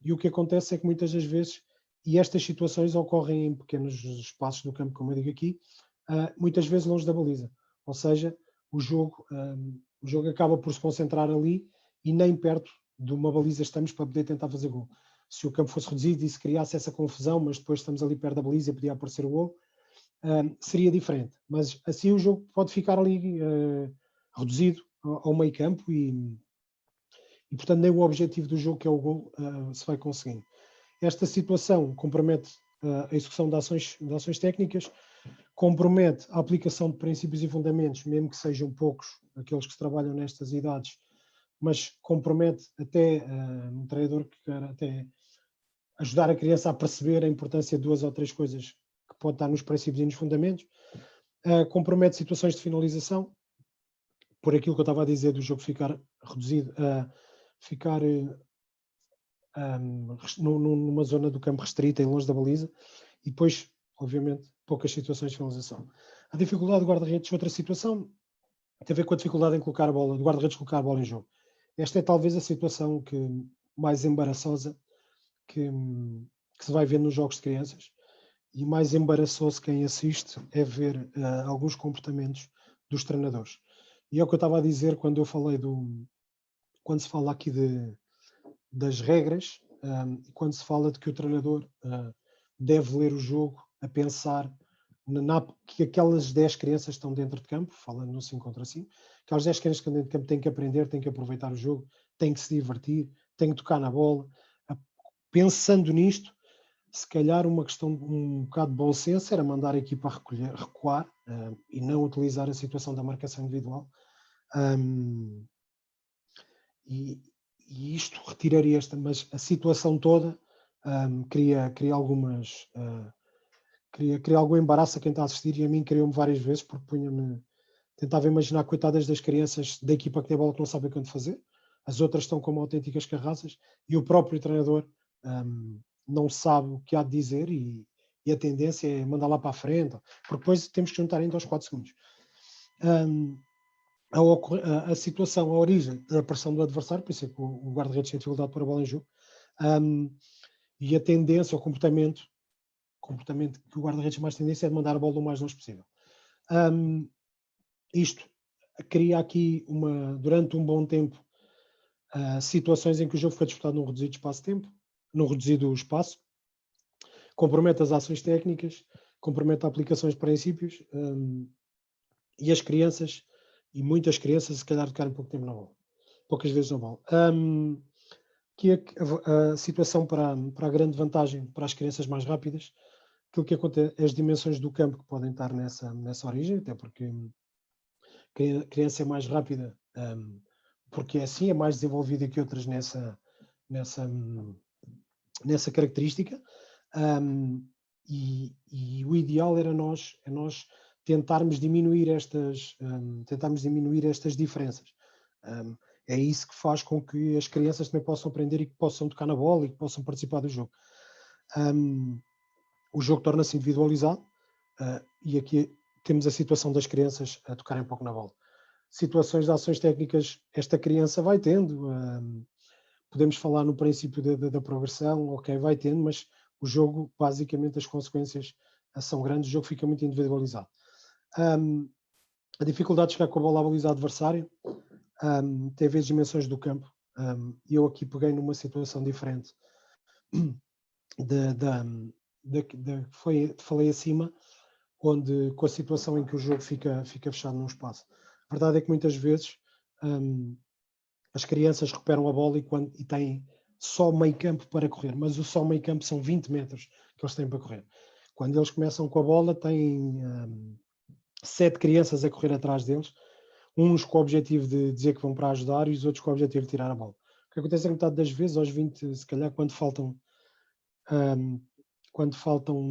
Speaker 2: E o que acontece é que muitas das vezes, e estas situações ocorrem em pequenos espaços do campo, como eu digo aqui, muitas vezes longe da baliza. Ou seja, o jogo acaba por se concentrar ali e nem perto de uma baliza estamos para poder tentar fazer gol. Se o campo fosse reduzido e se criasse essa confusão, mas depois estamos ali perto da baliza e podia aparecer o gol, seria diferente. Mas assim o jogo pode ficar ali reduzido ao meio campo e portanto nem o objetivo do jogo, que é o gol, se vai conseguindo. Esta situação compromete a execução de ações técnicas, compromete a aplicação de princípios e fundamentos, mesmo que sejam poucos aqueles que se trabalham nestas idades, mas compromete até um treinador que quer até ajudar a criança a perceber a importância de 2 ou 3 coisas que pode estar nos princípios e nos fundamentos, compromete situações de finalização, por aquilo que eu estava a dizer do jogo ficar reduzido, ficar numa zona do campo restrita e longe da baliza, e depois, obviamente, poucas situações de finalização. A dificuldade do guarda-redes, outra situação, tem a ver com a dificuldade em colocar a bola, do guarda-redes colocar a bola em jogo. Esta é talvez a situação mais embaraçosa que se vai ver nos jogos de crianças, e mais embaraçoso quem assiste é ver alguns comportamentos dos treinadores. E é o que eu estava a dizer quando eu falei quando se fala aqui das regras, e quando se fala de que o treinador deve ler o jogo a pensar que aquelas 10 crianças estão dentro de campo, falando no 5 contra 5, aquelas 10 crianças que estão dentro de campo têm que aprender, têm que aproveitar o jogo, têm que se divertir, têm que tocar na bola. Pensando nisto, se calhar uma questão, um bocado de bom senso era mandar a equipa recuar e não utilizar a situação da marcação individual. E isto retiraria mas a situação toda cria algumas... Cria algum embaraço a quem está a assistir, e a mim criou-me várias vezes, porque tentava imaginar coitadas das crianças da equipa que tem a bola que não sabem o que fazer, as outras estão como autênticas carraças, e o próprio treinador não sabe o que há de dizer, e a tendência é mandar lá para a frente, porque depois temos que juntar ainda aos 4 segundos. A situação, a origem da pressão do adversário, por isso é que o guarda-redes tem dificuldade para a bola em jogo, e a tendência, o comportamento que o guarda-redes mais tendência é de mandar a bola o mais longe possível. Isto cria aqui, durante um bom tempo, situações em que o jogo foi disputado num reduzido espaço-tempo, num reduzido espaço, compromete as ações técnicas, compromete a aplicação de princípios, e as crianças, e muitas crianças, se calhar tocarem pouco tempo na bola, poucas vezes na bola. Que a situação para a grande vantagem para as crianças mais rápidas, aquilo que acontece, as dimensões do campo que podem estar nessa origem, até porque a criança é mais rápida, porque é mais desenvolvida que outras nessa característica, e o ideal era nós tentarmos diminuir estas diferenças. É isso que faz com que as crianças também possam aprender e que possam tocar na bola e que possam participar do jogo. O jogo torna-se individualizado, e aqui temos a situação das crianças a tocarem um pouco na bola. Situações de ações técnicas, esta criança vai tendo, podemos falar no princípio da progressão, ok, vai tendo, mas o jogo, basicamente, as consequências são grandes, o jogo fica muito individualizado. A dificuldade de chegar com a bola à baliza adversária tem a ver as dimensões do campo, e eu aqui peguei numa situação diferente que falei acima, com a situação em que o jogo fica fechado num espaço. A verdade é que muitas vezes as crianças recuperam a bola e têm só meio campo para correr, mas o só meio campo são 20 metros que eles têm para correr. Quando eles começam com a bola, têm 7 crianças a correr atrás deles, uns com o objetivo de dizer que vão para ajudar e os outros com o objetivo de tirar a bola. O que acontece é que metade das vezes, aos 20, se calhar quando faltam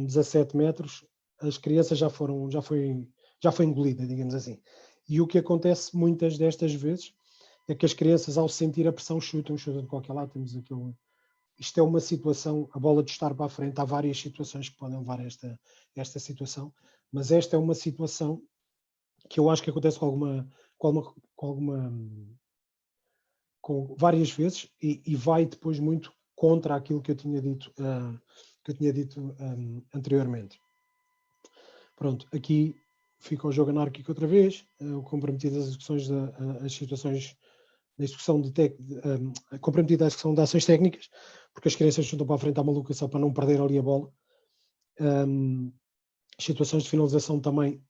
Speaker 2: 17 metros, as crianças já foi engolida, digamos assim. E o que acontece muitas destas vezes é que as crianças, ao sentir a pressão, chutam de qualquer lado. Isto é uma situação, a bola de estar para a frente, há várias situações que podem levar a esta situação, mas esta é uma situação que eu acho que acontece com várias vezes e vai depois muito contra aquilo que eu tinha dito, anteriormente. Pronto, aqui fica o jogo anárquico outra vez, comprometido as situações da execução comprometido a execução de ações técnicas, porque as crianças chutam para a frente à maluca só para não perder ali a bola. Situações de finalização também,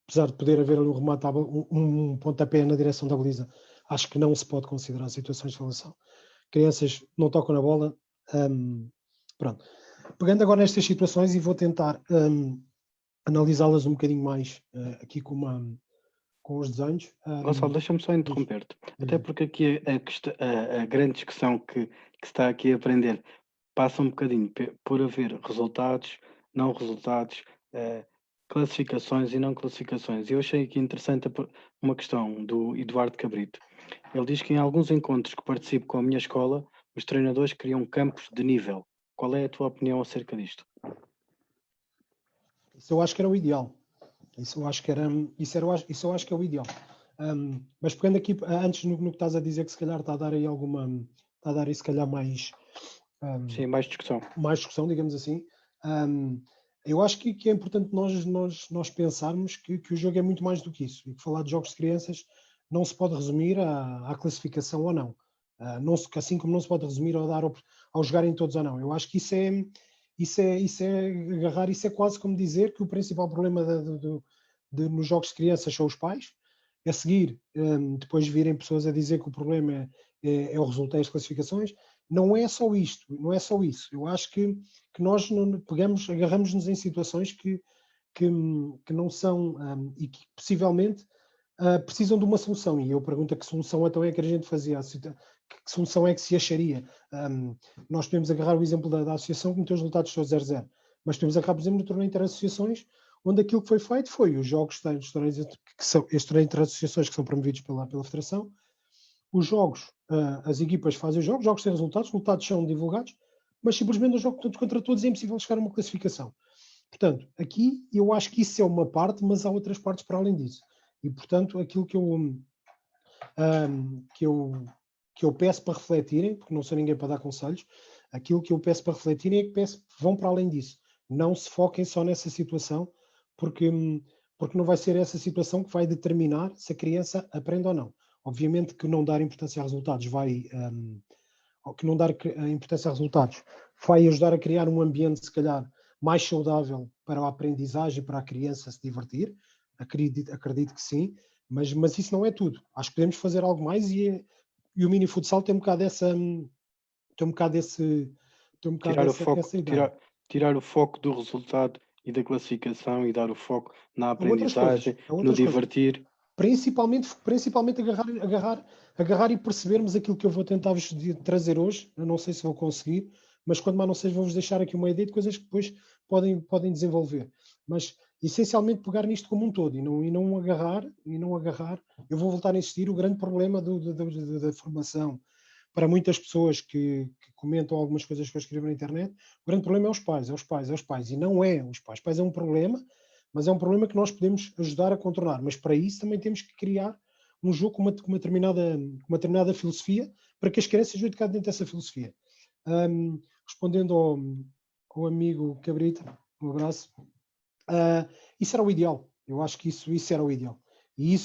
Speaker 2: apesar de poder haver ali um remate, um pontapé na direção da baliza, acho que não se pode considerar situações de finalização. Crianças não tocam na bola. Pronto. Pegando agora nestas situações e vou tentar analisá-las um bocadinho mais aqui com os desenhos.
Speaker 1: Gonçalo, deixa-me só interromper-te. Até porque aqui a grande discussão que se está aqui a aprender passa um bocadinho por haver resultados, não resultados, classificações e não classificações. Eu achei aqui interessante uma questão do Eduardo Cabrito. Ele diz que em alguns encontros que participo com a minha escola, os treinadores criam campos de nível. Qual é a tua opinião acerca disto?
Speaker 2: Isso eu acho que era o ideal. Isso eu acho que é o ideal. Mas pegando aqui, antes no que estás a dizer, que se calhar está a dar aí se calhar mais...
Speaker 1: Sim, mais discussão.
Speaker 2: Mais discussão, digamos assim. Eu acho que é importante nós pensarmos que o jogo é muito mais do que isso. E que falar de jogos de crianças não se pode resumir à classificação ou não. Assim como não se pode resumir ao jogarem todos ou não. Eu acho que isso é agarrar, isso é quase como dizer que o principal problema nos jogos de crianças são os pais. A seguir, depois virem pessoas a dizer que o problema é o resultado das classificações. Não é só isto, não é só isso. Eu acho que nós agarramos-nos em situações que não são e que possivelmente precisam de uma solução. E eu pergunto que solução então é que a gente fazia, que solução é que se acharia. Nós podemos agarrar o exemplo da associação que meteu os resultados todos 0-0, mas podemos agarrar, por exemplo, no torneio interassociações, onde aquilo que foi feito foi os jogos dos torneios, estes torneios interassociações que são promovidos pela Federação. Os jogos, as equipas fazem os jogos têm resultados são divulgados, mas simplesmente o jogo todos contra todos é impossível chegar a uma classificação. Portanto, aqui eu acho que isso é uma parte, mas há outras partes para além disso. E, portanto, aquilo que eu peço para refletirem, porque não sou ninguém para dar conselhos, aquilo que eu peço para refletirem é que vão para além disso. Não se foquem só nessa situação, porque não vai ser essa situação que vai determinar se a criança aprende ou não. Obviamente que não dar importância a resultados vai ajudar a criar um ambiente, se calhar, mais saudável para a aprendizagem, para a criança se divertir. Acredito que sim, mas isso não é tudo. Acho que podemos fazer algo mais e o mini futsal tem um bocado essa ideia.
Speaker 1: Tirar o foco do resultado e da classificação e dar o foco na aprendizagem, no divertir.
Speaker 2: Principalmente agarrar e percebermos aquilo que eu vou tentar vos trazer hoje. Eu não sei se vou conseguir, mas quando mais não seja, vou-vos deixar aqui uma ideia de coisas que depois podem desenvolver. Mas essencialmente pegar nisto como um todo e não agarrar. Eu vou voltar a insistir, o grande problema da formação para muitas pessoas que comentam algumas coisas que eu escrevo na internet, o grande problema é os pais. E não é os pais. Os pais é um problema, mas é um problema que nós podemos ajudar a contornar. Mas para isso também temos que criar um jogo com uma determinada filosofia para que as crianças sejam educadas dentro dessa filosofia. Respondendo ao amigo Cabrita, um abraço. Isso era o ideal. Eu acho que isso era o ideal. E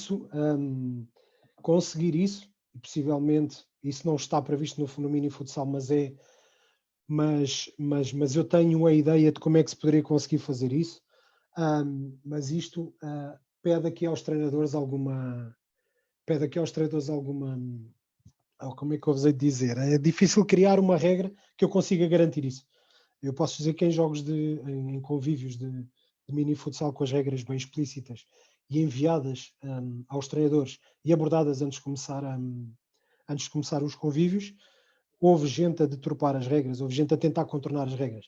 Speaker 2: conseguir isso, e possivelmente isso não está previsto no mini futsal, mas eu tenho a ideia de como é que se poderia conseguir fazer isso. Mas isto pede aqui aos treinadores alguma, como é que eu vos hei de dizer? É difícil criar uma regra que eu consiga garantir isso. Eu posso dizer que em jogos em convívios de mini futsal com as regras bem explícitas e enviadas aos treinadores e abordadas antes de começar os convívios, houve gente a deturpar as regras, houve gente a tentar contornar as regras.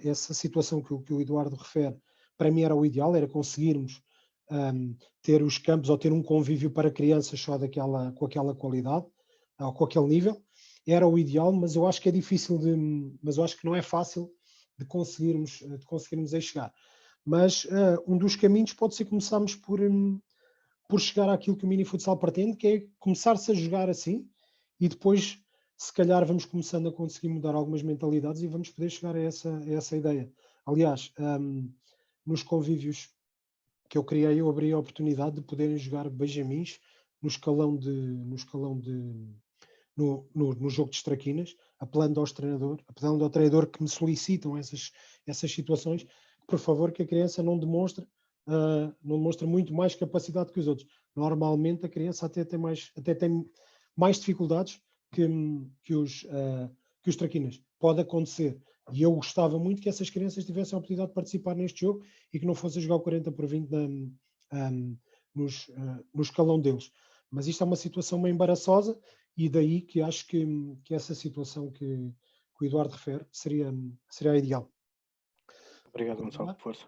Speaker 2: Essa situação que o Eduardo refere, para mim era o ideal, era conseguirmos ter os campos ou ter um convívio para crianças só com aquela qualidade, ou com aquele nível. Era o ideal, mas eu acho que é difícil mas eu acho que não é fácil de conseguirmos aí chegar. Mas um dos caminhos pode ser começarmos por chegar àquilo que o mini futsal pretende, que é começar-se a jogar assim, e depois se calhar vamos começando a conseguir mudar algumas mentalidades e vamos poder chegar a essa ideia. Aliás, nos convívios que eu criei, eu abri a oportunidade de poderem jogar benjamins no jogo de estraquinas, apelando ao treinador que me solicitam essas situações, que, por favor, que a criança não demonstre muito mais capacidade que os outros. Normalmente a criança até tem mais dificuldades que os traquinas. Pode acontecer. E eu gostava muito que essas crianças tivessem a oportunidade de participar neste jogo e que não fossem jogar o 40/20 no escalão deles. Mas isto é uma situação meio embaraçosa e daí que acho que essa situação que o Eduardo refere seria a ideal.
Speaker 1: Obrigado, Gonçalo. Força.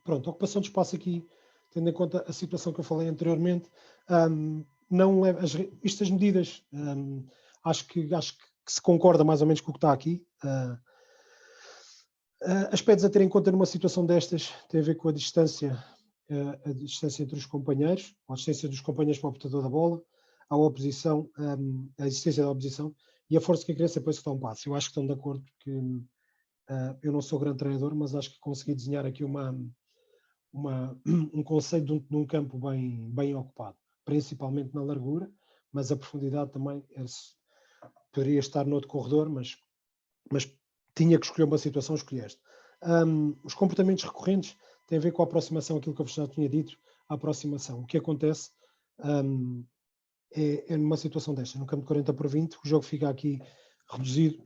Speaker 2: Pronto, a ocupação de espaço aqui, tendo em conta a situação que eu falei anteriormente, estas medidas, acho que se concorda mais ou menos com o que está aqui. Aspectos a ter em conta numa situação destas tem a ver com a distância entre os companheiros, a distância dos companheiros para o portador da bola, a oposição, a existência da oposição e a força que a criança depois que dá um passo. Eu acho que estão de acordo que eu não sou grande treinador, mas acho que consegui desenhar aqui um conceito de um campo bem ocupado, principalmente na largura, mas a profundidade também poderia estar noutro corredor, mas tinha que escolher uma situação, escolheste. Os comportamentos recorrentes têm a ver com a aproximação, aquilo que eu já tinha dito, a aproximação. O que acontece é numa situação desta, no campo de 40/20, o jogo fica aqui reduzido,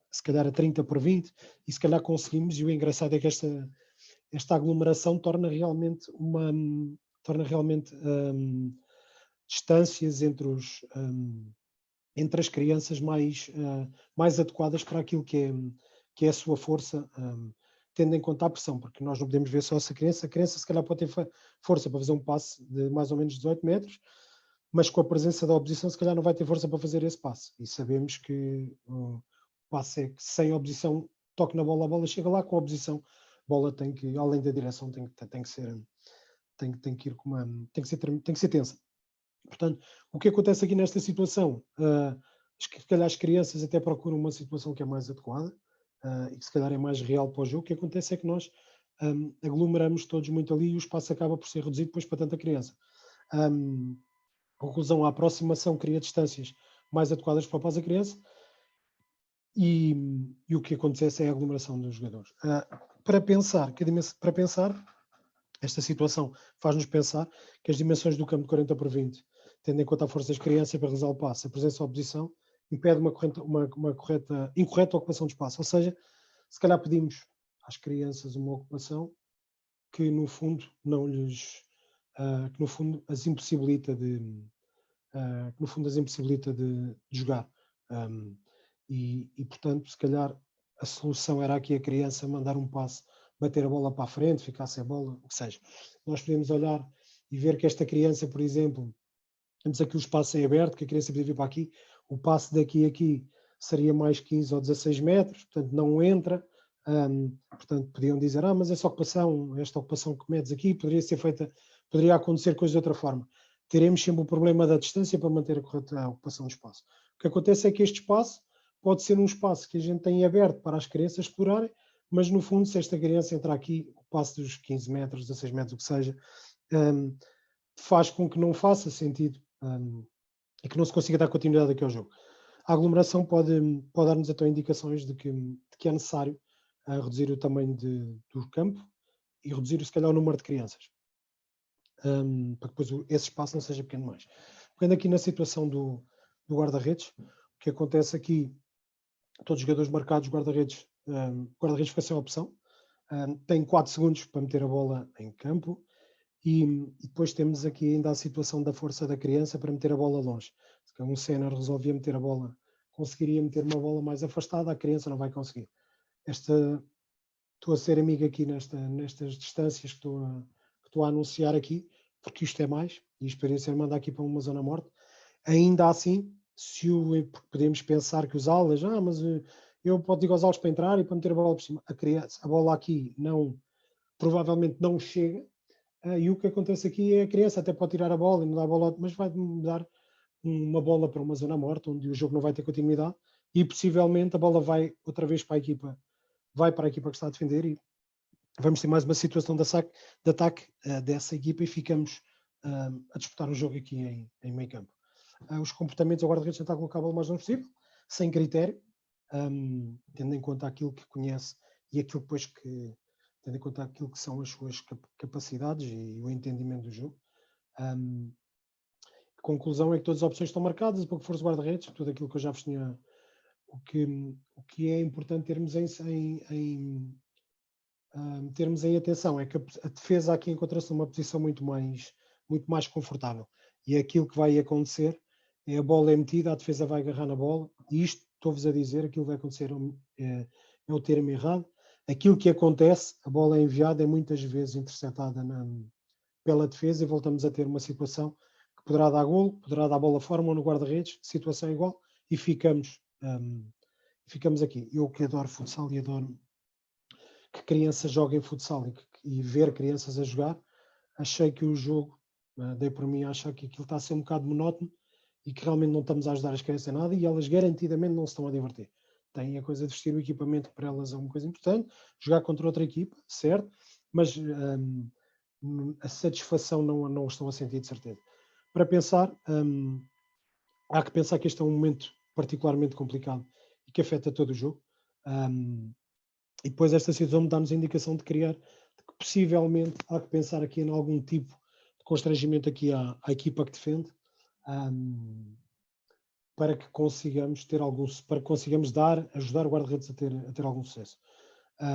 Speaker 2: se calhar a 30/20, e se calhar conseguimos, e o engraçado é que esta aglomeração torna realmente distâncias entre as crianças mais adequadas para aquilo que é a sua força, tendo em conta a pressão, porque nós não podemos ver só essa criança. A criança se calhar pode ter força para fazer um passe de mais ou menos 18 metros, mas com a presença da oposição se calhar não vai ter força para fazer esse passe. E sabemos que o passe é que sem oposição, toque na bola, a bola chega lá, com a oposição, a bola tem que, além da direção, tem que ser tensa. Portanto, o que acontece aqui nesta situação? Se calhar as crianças até procuram uma situação que é mais adequada e que se calhar é mais real para o jogo. O que acontece é que nós aglomeramos todos muito ali e o espaço acaba por ser reduzido depois para tanta criança. Conclusão, a aproximação cria distâncias mais adequadas para o passo da criança e o que acontece é a aglomeração dos jogadores. Para pensar, esta situação faz-nos pensar que as dimensões do campo de 40/20, tendo em conta a força das crianças para realizar o passe, a presença da oposição, impede uma incorreta ocupação de espaço. Ou seja, se calhar pedimos às crianças uma ocupação que no fundo as impossibilita de jogar. E portanto, se calhar a solução era aqui a criança mandar um passe, bater a bola para a frente, ficar sem a bola, o que seja. Nós podemos olhar e ver que esta criança, por exemplo, temos aqui o espaço em aberto, que a criança podia vir para aqui, o passe daqui a aqui seria mais 15 ou 16 metros, portanto não entra. Portanto, podiam dizer, mas esta ocupação que metes aqui poderia acontecer coisas de outra forma. Teremos sempre o problema da distância para manter a correta ocupação do espaço. O que acontece é que este espaço pode ser um espaço que a gente tem aberto para as crianças explorarem, mas no fundo, se esta criança entrar aqui, o passo dos 15 metros, 16 metros, o que seja, faz com que não faça sentido e que não se consiga dar continuidade aqui ao jogo. A aglomeração pode dar-nos então indicações de que é necessário a reduzir o tamanho do campo e reduzir, se calhar, o número de crianças, para que depois esse espaço não seja pequeno mais. Pegando aqui na situação do guarda-redes, o que acontece aqui, todos os jogadores marcados, guarda-redes fica sem opção, tem 4 segundos para meter a bola em campo, e depois temos aqui ainda a situação da força da criança para meter a bola longe. Se um sénior resolvia meter a bola, conseguiria meter uma bola mais afastada, a criança não vai conseguir. Estou a ser amigo aqui nestas distâncias que estou a anunciar aqui, porque isto é mais, e isto poderia ser mandar aqui para uma zona morte. Ainda assim, porque podemos pensar que os alas, mas eu digo aos alas para entrar e para meter a bola por cima. A bola aqui provavelmente não chega, e o que acontece aqui é a criança até pode tirar a bola e não dar a bola, mas vai dar uma bola para uma zona morta, onde o jogo não vai ter continuidade, e possivelmente a bola vai outra vez para a equipa que está a defender, e vamos ter mais uma situação de ataque dessa equipa e ficamos a disputar o jogo aqui em meio campo. Os comportamentos, o guarda-redes tentar colocar a bola o mais longe possível, sem critério, tendo em conta aquilo que conhece e aquilo depois tendo em conta aquilo que são as suas capacidades e o entendimento do jogo. A conclusão é que todas as opções estão marcadas, para que for os guarda-redes, tudo aquilo que eu já vos tinha. O que é importante termos em atenção é que a defesa aqui encontra-se numa posição muito mais confortável, e aquilo que vai acontecer é a bola é metida, a defesa vai agarrar na bola, e isto estou-vos a dizer, aquilo que vai acontecer é o termo errado. Aquilo que acontece, a bola é enviada, é muitas vezes interceptada pela defesa, e voltamos a ter uma situação que poderá dar golo, poderá dar bola fora ou no guarda-redes, situação igual, e ficamos aqui. Eu que adoro futsal e adoro que crianças joguem futsal e ver crianças a jogar, achei que o jogo, dei por mim a achar que aquilo está a ser um bocado monótono e que realmente não estamos a ajudar as crianças em nada, e elas garantidamente não se estão a divertir. Tem a coisa de vestir o equipamento, que para elas é uma coisa importante, jogar contra outra equipa, certo, mas a satisfação não estão a sentir, de certeza. Para pensar, há que pensar que este é um momento particularmente complicado e que afeta todo o jogo, e depois esta situação dá-nos a indicação de que possivelmente há que pensar aqui em algum tipo de constrangimento aqui à equipa que defende, para que consigamos ajudar o guarda-redes a ter algum sucesso.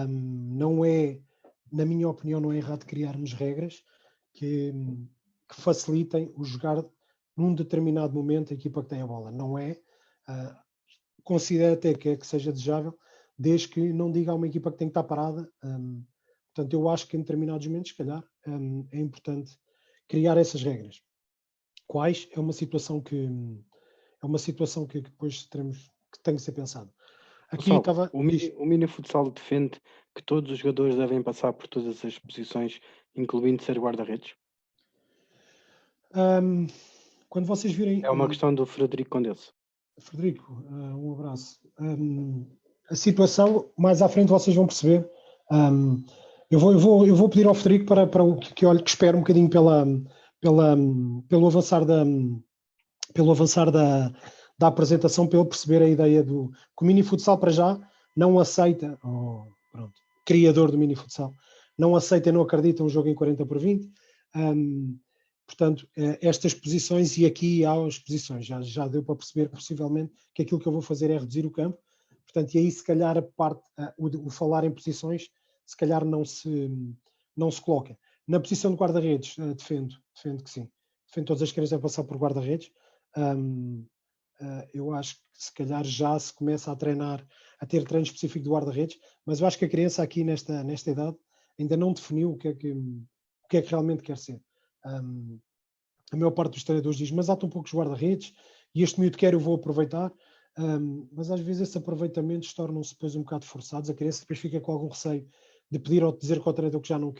Speaker 2: Não é, na minha opinião, não é errado criarmos regras que facilitem o jogar num determinado momento a equipa que tem a bola. Não é, considero até que seja desejável, desde que não diga a uma equipa que tem que estar parada. Portanto, eu acho que em determinados momentos, se calhar, é importante criar essas regras. Quais? É uma situação que depois que tem que ser pensado. Aqui
Speaker 1: Pessoal, o mini futsal defende que todos os jogadores devem passar por todas as posições, incluindo ser guarda-redes?
Speaker 2: Quando vocês virem...
Speaker 1: É uma questão do Frederico Condense.
Speaker 2: Frederico, um abraço. A situação, mais à frente vocês vão perceber. Eu vou pedir ao Frederico para que olhe, que espere um bocadinho pelo avançar da apresentação, para ele perceber a ideia que o mini futsal para já não aceita, criador do mini futsal, não aceita e não acredita um jogo em 40/20. Portanto, estas posições, e aqui há as posições, já deu para perceber possivelmente que aquilo que eu vou fazer é reduzir o campo. Portanto, e aí se calhar o falar em posições, se calhar não se coloca. Na posição de guarda-redes, defendo que sim. Defendo todas as crianças a passar por guarda-redes. Eu acho que se calhar já se começa a treinar, a ter treino específico de guarda-redes, mas eu acho que a criança aqui nesta idade ainda não definiu o que é que realmente quer ser. A maior parte dos treinadores diz, mas há tão poucos guarda-redes e este miúdo quer, eu vou aproveitar, mas às vezes esses aproveitamentos tornam-se depois um bocado forçados. A criança depois fica com algum receio de pedir ou de dizer ao treinador que já não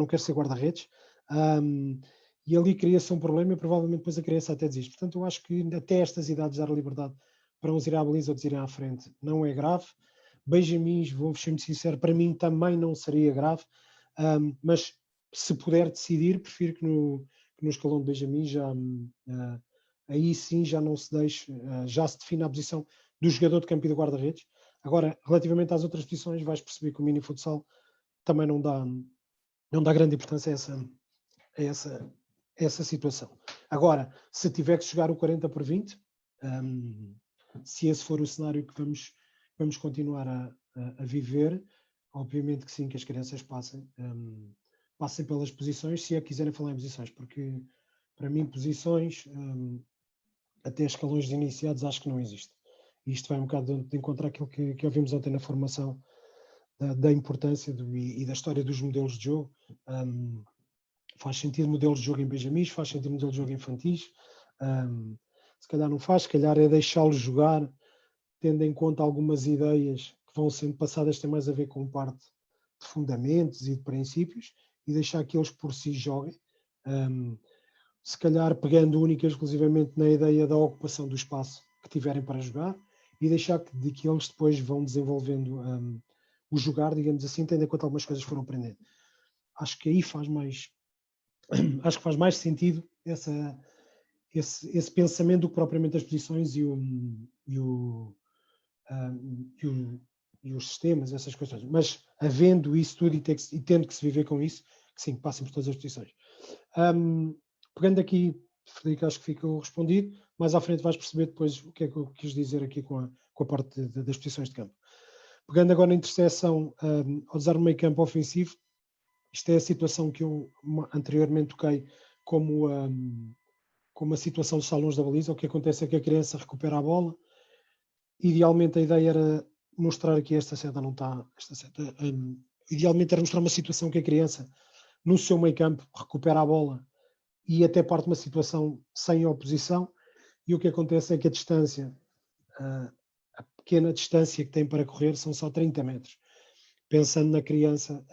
Speaker 2: quer ser guarda-redes, e ali cria-se um problema e provavelmente depois a criança até desiste. Portanto, eu acho que até estas idades dar a liberdade para uns irem à baliza, outros irem à frente, não é grave. Benjamins, vou-vos ser muito sincero, para mim também não seria grave, mas se puder decidir, prefiro que no escalão de Benjamin aí sim já não se deixe, já se define a posição do jogador de campo e do guarda-redes, Agora, relativamente às outras posições, vais perceber que o mini futsal também não dá grande importância a essa situação. Agora, se tiver que jogar o 40/20, se esse for o cenário que vamos continuar a viver, obviamente que sim, que as crianças passem pelas posições, se é que quiserem falar em posições, porque para mim posições, até escalões de iniciados, acho que não existe. E isto vai um bocado de encontrar aquilo que ouvimos ontem na formação, da importância e da história dos modelos de jogo. Faz sentido modelos de jogo em benjamins, faz sentido modelos de jogo infantis, se calhar não faz, se calhar é deixá-los jogar, tendo em conta algumas ideias que vão sendo passadas, tem mais a ver com parte de fundamentos e de princípios, e deixar que eles por si joguem, se calhar pegando única e exclusivamente na ideia da ocupação do espaço que tiverem para jogar, e deixar que eles depois vão desenvolvendo o jogar, digamos assim, tendo em conta algumas coisas que foram aprendendo. Acho que aí faz mais sentido esse pensamento do que propriamente as posições e os sistemas, essas coisas. Mas havendo isso tudo e tendo que se viver com isso, que sim, passem por todas as posições. Pegando aqui, Frederico, acho que ficou respondido. Mais à frente vais perceber depois o que é que eu quis dizer aqui com a parte das posições de campo. Pegando agora na interseção ao desarme meio campo ofensivo, isto é a situação que eu anteriormente toquei como a situação dos salões da baliza. O que acontece é que a criança recupera a bola. Idealmente a ideia era mostrar aqui esta seta não está. Idealmente era mostrar uma situação que a criança, no seu meio campo, recupera a bola e até parte de uma situação sem oposição. E o que acontece é que a distância, a pequena distância que tem para correr são só 30 metros. Pensando na criança,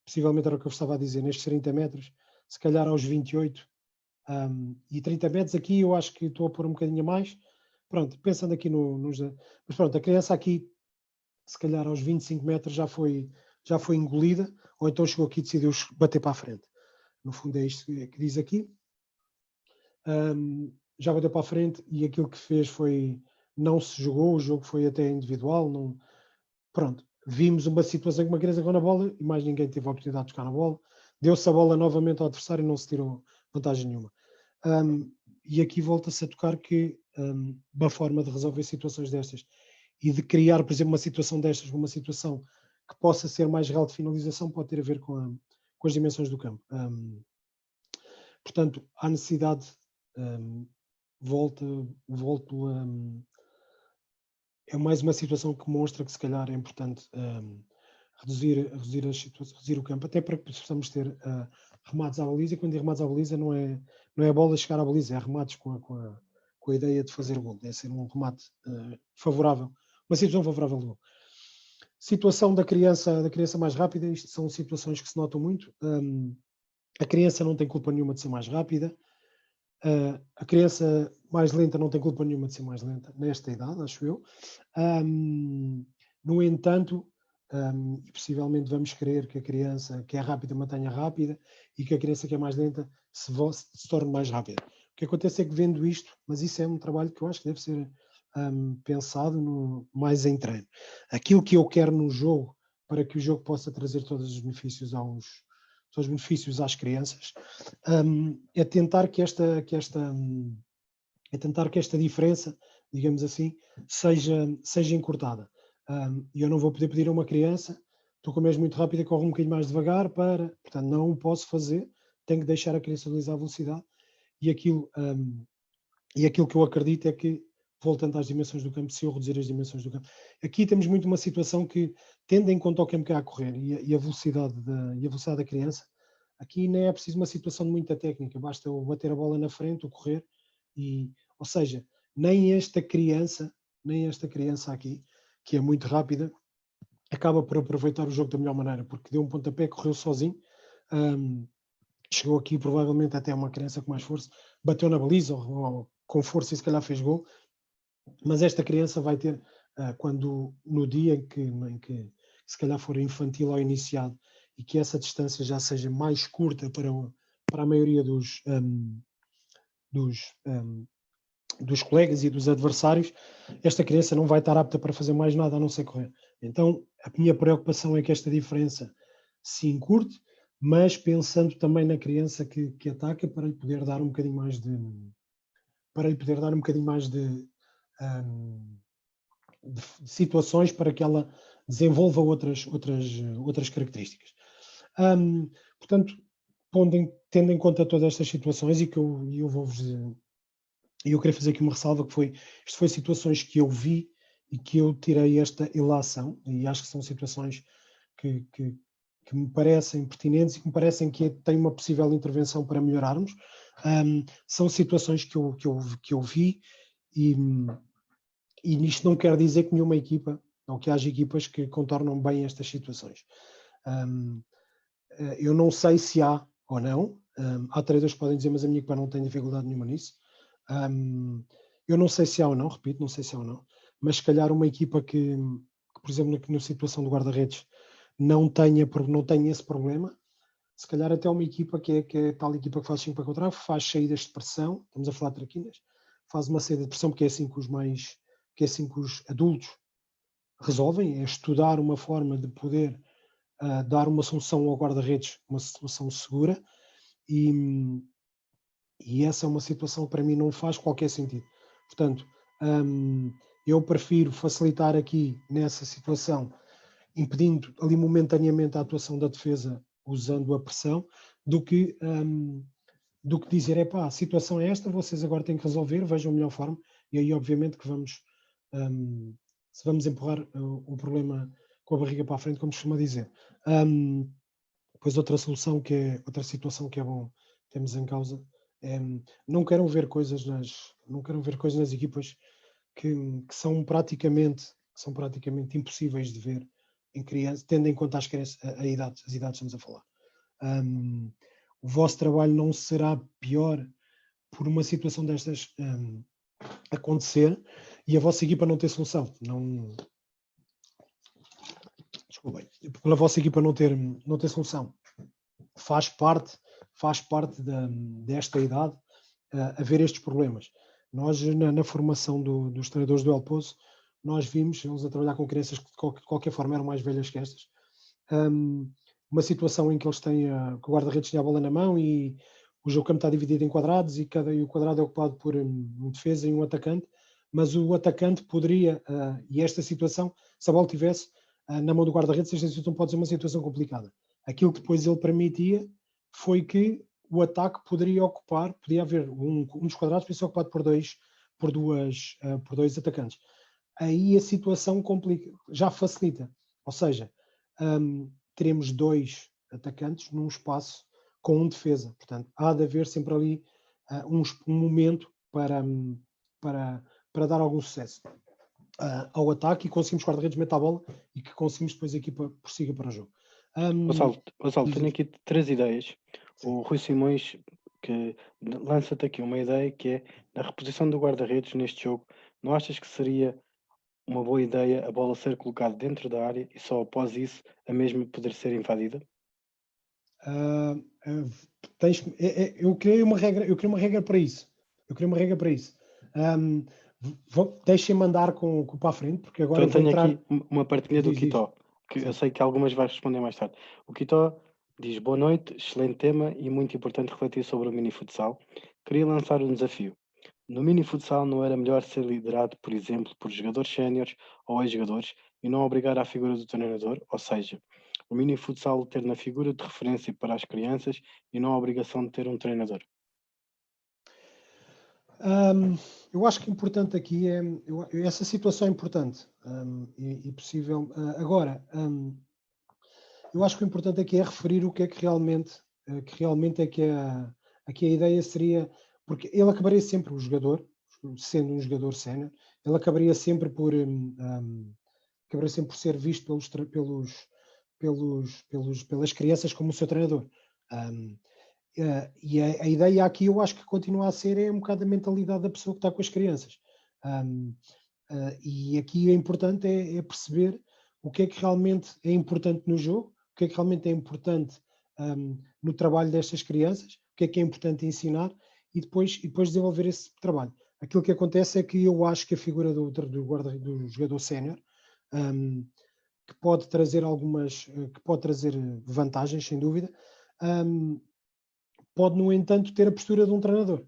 Speaker 2: possivelmente era o que eu estava a dizer, nestes 30 metros, se calhar aos 28, e 30 metros aqui eu acho que estou a pôr um bocadinho a mais. Pronto, pensando aqui nos... Mas pronto, a criança aqui, se calhar aos 25 metros já foi engolida, ou então chegou aqui e decidiu bater para a frente. No fundo é isto que diz aqui. Já bateu para a frente e aquilo que fez foi... Não se jogou, o jogo foi até individual. Não... Pronto, vimos uma situação que uma criança com a bola e mais ninguém teve a oportunidade de tocar na bola. Deu-se a bola novamente ao adversário e não se tirou vantagem nenhuma. E aqui volta-se a tocar que uma forma de resolver situações destas e de criar, por exemplo, uma situação destas, uma situação que possa ser mais real de finalização, pode ter a ver com as dimensões do campo. Portanto, há necessidade, é mais uma situação que mostra que se calhar é importante reduzir o campo, até para que possamos ter remates à baliza. E quando digo remates à baliza não é a bola chegar à baliza, é remates com a ideia de fazer gol, é ser um remate favorável, uma situação favorável de gol. Situação da criança mais rápida, isto são situações que se notam muito. A criança não tem culpa nenhuma de ser mais rápida, a criança mais lenta não tem culpa nenhuma de ser mais lenta nesta idade, acho eu. No entanto, e possivelmente vamos querer que a criança que é rápida mantenha rápida e que a criança que é mais lenta se torne mais rápida. O que acontece é que vendo isto, mas isso é um trabalho que eu acho que deve ser pensado mais em treino. Aquilo que eu quero no jogo, para que o jogo possa trazer todos os benefícios às crianças, é tentar que esta diferença, digamos assim, seja encurtada. E eu não vou poder pedir a uma criança, tu como és muito rápida, corre um bocadinho mais devagar portanto, não o posso fazer, tenho que deixar a criança utilizar a velocidade, e aquilo que eu acredito é que, voltando às dimensões do campo, se eu reduzir as dimensões do campo, aqui temos muito uma situação que, tendo em conta o campo que há a correr e a velocidade da criança, aqui nem é preciso uma situação de muita técnica, basta eu bater a bola na frente, ou correr, ou seja, nem esta criança aqui, que é muito rápida, acaba por aproveitar o jogo da melhor maneira, porque deu um pontapé, correu sozinho, chegou aqui provavelmente até uma criança com mais força, bateu na baliza ou com força e se calhar fez gol, mas esta criança vai ter, no dia em que se calhar for infantil ou iniciado e que essa distância já seja mais curta para a maioria dos colegas e dos adversários, esta criança não vai estar apta para fazer mais nada a não ser correr. Então, a minha preocupação é que esta diferença se encurte, mas pensando também na criança que ataca para lhe poder dar um bocadinho mais de situações para que ela desenvolva outras características. Portanto, tendo em conta todas estas situações, e eu queria fazer aqui uma ressalva, isto foi situações que eu vi e que eu tirei esta ilação, e acho que são situações que me parecem pertinentes e que me parecem que têm uma possível intervenção para melhorarmos. São situações que eu vi, e isto não quer dizer que nenhuma equipa, ou que haja equipas que contornam bem estas situações. Eu não sei se há ou não. Há treinadores que podem dizer, mas a minha equipa não tem dificuldade nenhuma nisso. Eu não sei se há ou não, repito, não sei se há ou não, mas se calhar uma equipa que por exemplo, na situação do guarda-redes, não tenha esse problema, se calhar até uma equipa que é tal equipa que faz 5 para contra, faz saídas de pressão, estamos a falar de traquinas, faz uma saída de pressão, porque é assim que os adultos resolvem, é estudar uma forma de poder dar uma solução ao guarda-redes, uma solução segura, e essa é uma situação que para mim não faz qualquer sentido. Portanto, eu prefiro facilitar aqui nessa situação, impedindo ali momentaneamente a atuação da defesa usando a pressão, do que dizer, a situação é esta, vocês agora têm que resolver, vejam a melhor forma, e aí obviamente que vamos empurrar o problema com a barriga para a frente, como costuma dizer. Depois outra situação que é bom temos em causa, não quero ver coisas nas equipas que são praticamente impossíveis de ver em crianças, tendo em conta as idades estamos a falar. O vosso trabalho não será pior por uma situação destas acontecer e a vossa equipa não ter solução. Desculpem. Pela vossa equipa não ter solução. Faz parte desta idade haver estes problemas. Nós, na formação dos treinadores do El Pozo, nós vimos eles a trabalhar com crianças que de qualquer forma eram mais velhas que estas. Uma situação em que eles têm que o guarda-redes tinha a bola na mão e o jogo campo está dividido em quadrados e o quadrado é ocupado por um defesa e um atacante, mas o atacante poderia, e esta situação, se a bola estivesse na mão do guarda-redes, esta situação pode ser uma situação complicada. Aquilo que depois ele permitia foi que o ataque podia haver um dos quadrados podia ser ocupado por dois atacantes. Aí a situação já facilita, ou seja, teremos dois atacantes num espaço com um defesa, portanto há de haver sempre ali um momento para dar algum sucesso ao ataque e conseguimos guarda-redes meter a bola e que conseguimos depois a equipa prossiga para o jogo.
Speaker 1: Gonçalo, tenho aqui 3 ideias.
Speaker 2: Sim.
Speaker 1: O Rui Simões que lança-te aqui uma ideia que é na reposição do guarda-redes neste jogo. Não achas que seria uma boa ideia a bola ser colocada dentro da área e só após isso a mesma poder ser invadida?
Speaker 2: Eu criei uma regra para isso. Deixem-me andar com para a frente, porque agora
Speaker 1: Então
Speaker 2: vou
Speaker 1: tenho
Speaker 2: entrar...
Speaker 1: aqui uma partilha do Quitó, que eu sei que algumas vais responder mais tarde. O Quitó diz: boa noite, excelente tema e muito importante refletir sobre o mini futsal. Queria lançar um desafio. No mini futsal não era melhor ser liderado, por exemplo, por jogadores séniores ou ex-jogadores e não obrigar à figura do treinador, ou seja, o mini futsal ter na figura de referência para as crianças e não a obrigação de ter um treinador?
Speaker 2: Eu acho que importante aqui essa situação é importante e possível. Agora, eu acho que o importante aqui é referir o que é que realmente aqui a ideia seria, porque ele acabaria sempre o jogador, sendo um jogador sénior, ele acabaria sempre por ser visto pelas crianças como o seu treinador. E a ideia aqui eu acho que continua a ser um bocado a mentalidade da pessoa que está com as crianças. E aqui é importante é perceber o que é que realmente é importante no jogo, o que é que realmente é importante no trabalho destas crianças, o que é importante ensinar e depois desenvolver esse trabalho. Aquilo que acontece é que eu acho que a figura do jogador sénior, que pode trazer vantagens, sem dúvida, pode, no entanto, ter a postura de um treinador.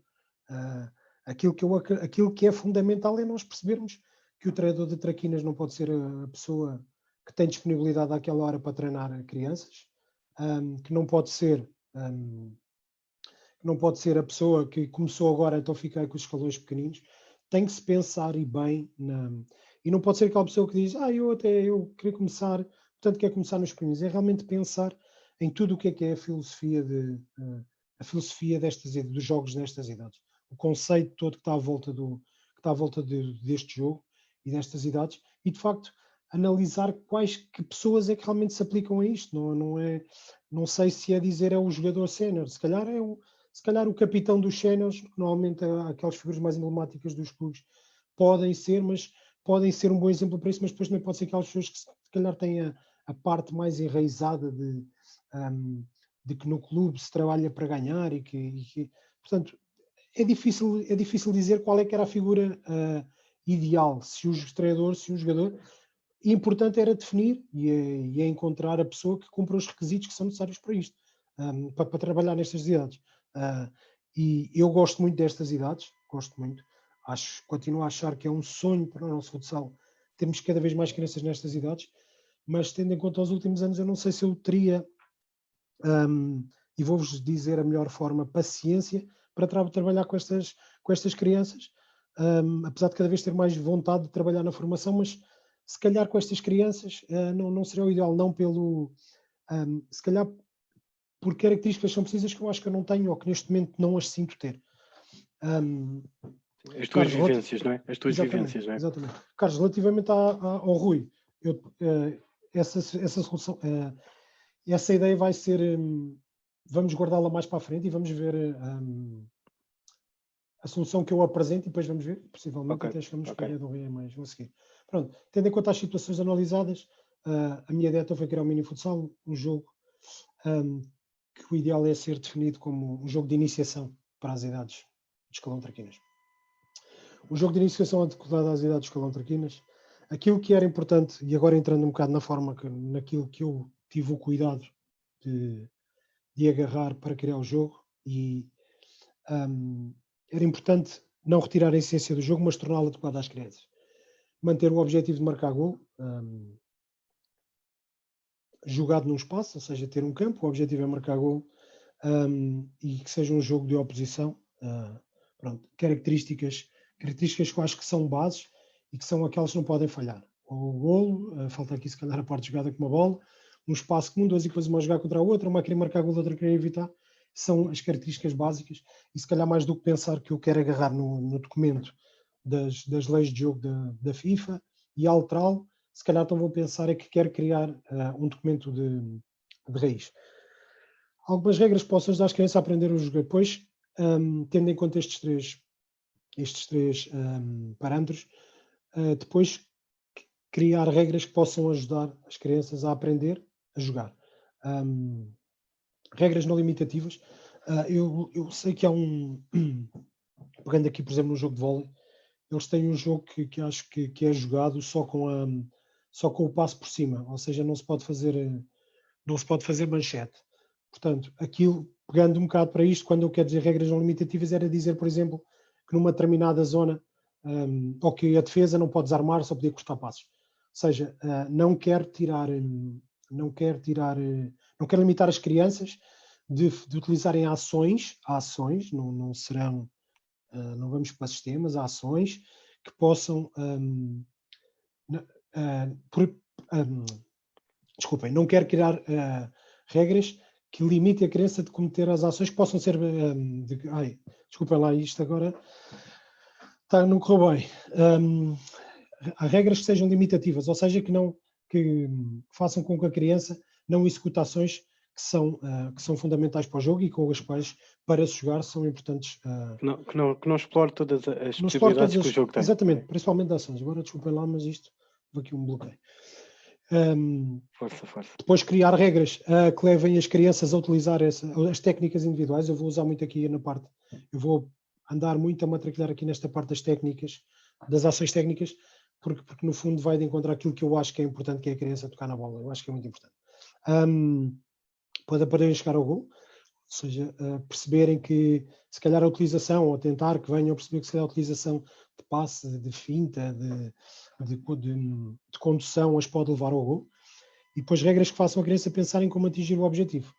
Speaker 2: Aquilo que é fundamental é nós percebermos que o treinador de traquinas não pode ser a pessoa que tem disponibilidade àquela hora para treinar crianças, que não pode ser a pessoa que começou agora, então fica com os escalões pequeninos. Tem que se pensar e bem e não pode ser aquela pessoa que diz, eu queria começar, portanto quer começar nos pequeninos. É realmente pensar em tudo o que é a filosofia dos jogos nestas idades. O conceito todo que está à volta deste jogo e destas idades, e de facto analisar que pessoas é que realmente se aplicam a isto. Não sei se é dizer é o jogador sénior, se calhar o capitão dos séniores, que normalmente aquelas figuras mais emblemáticas dos clubes, podem ser um bom exemplo para isso, mas depois também pode ser aquelas pessoas que se calhar têm a parte mais enraizada de que no clube se trabalha para ganhar e que portanto, é difícil dizer qual é que era a figura ideal, se o treinador, se o jogador. E importante era definir e encontrar a pessoa que cumpra os requisitos que são necessários para isto, para trabalhar nestas idades. E eu gosto muito destas idades, gosto muito. Continuo a achar que é um sonho para o nosso futsal termos cada vez mais crianças nestas idades, mas tendo em conta os últimos anos, eu não sei se eu teria, e vou-vos dizer a melhor forma, paciência para trabalhar com estas crianças, apesar de cada vez ter mais vontade de trabalhar na formação, mas se calhar com estas crianças não seria o ideal, não pelo... se calhar por características que são precisas que eu acho que eu não tenho ou que neste momento não as sinto ter.
Speaker 1: As tuas vivências, não é? As tuas vivências, não é?
Speaker 2: Exatamente. Carlos, relativamente ao Rui, essa solução, essa ideia vai ser... vamos guardá-la mais para a frente e vamos ver a solução que eu apresento e depois vamos ver, possivelmente até chegamos para a ideia do Rui mais a seguir. Pronto, tendo em conta as situações analisadas, a minha ideia foi criar um mini futsal, um jogo que o ideal é ser definido como um jogo de iniciação para as idades de escalão traquinas. O jogo de iniciação adequado às idades de escalão traquinas, aquilo que era importante, e agora entrando um bocado naquilo que eu tive o cuidado de agarrar para criar o jogo, e era importante não retirar a essência do jogo, mas torná-lo adequado às crianças. Manter o objetivo de marcar gol, jogado num espaço, ou seja, ter um campo, o objetivo é marcar gol, e que seja um jogo de oposição. Características que eu acho que são bases e que são aquelas que não podem falhar. O golo, falta aqui se calhar a parte jogada com uma bola, um espaço comum, duas equipas, uma a jogar contra a outra, uma a querer marcar gol, outra a querer evitar, são as características básicas, e se calhar mais do que pensar que eu quero agarrar no documento das leis de jogo da FIFA e alterá-lo, se calhar então vou pensar é que quero criar um documento de raiz. Algumas regras que possam ajudar as crianças a aprender a jogar, pois, tendo em conta estes três parâmetros, depois criar regras que possam ajudar as crianças a aprender a jogar. Regras não limitativas. Eu sei que há pegando aqui, por exemplo, no jogo de vôlei, eles têm um jogo que acho que é jogado só com o passo por cima, ou seja, não se pode fazer manchete. Portanto, aquilo, pegando um bocado para isto, quando eu quero dizer regras não limitativas, era dizer, por exemplo, que numa determinada zona, ou que a defesa não pode desarmar, só podia cortar passos. Ou seja, não quero limitar as crianças de utilizarem ações, não serão, não vamos para sistemas, ações que possam, desculpem, não quero criar regras que limitem a criança de cometer as ações que possam ser, desculpem lá, isto agora não correu bem. Há regras que sejam limitativas, ou seja, que façam com que a criança não execute ações que são fundamentais para o jogo e com as quais, para se jogar, são importantes.
Speaker 1: Que não explore todas as possibilidades que o jogo tem.
Speaker 2: Exatamente, principalmente de ações. Agora, desculpem lá, mas isto, vou aqui um bloqueio.
Speaker 1: Força.
Speaker 2: Depois criar regras que levem as crianças a utilizar as técnicas individuais. Eu vou usar muito aqui na parte, eu vou andar muito a matraquilhar aqui nesta parte das técnicas, das ações técnicas, porque no fundo vai de encontrar aquilo que eu acho que é importante, que é a criança tocar na bola. Eu acho que é muito importante. Pode poderem chegar ao gol, ou seja, perceberem que se calhar a utilização, ou tentar que venham a perceber que se calhar a utilização de passe, de finta, de condução as pode levar ao gol. E depois regras que façam a criança pensar em como atingir o objetivo.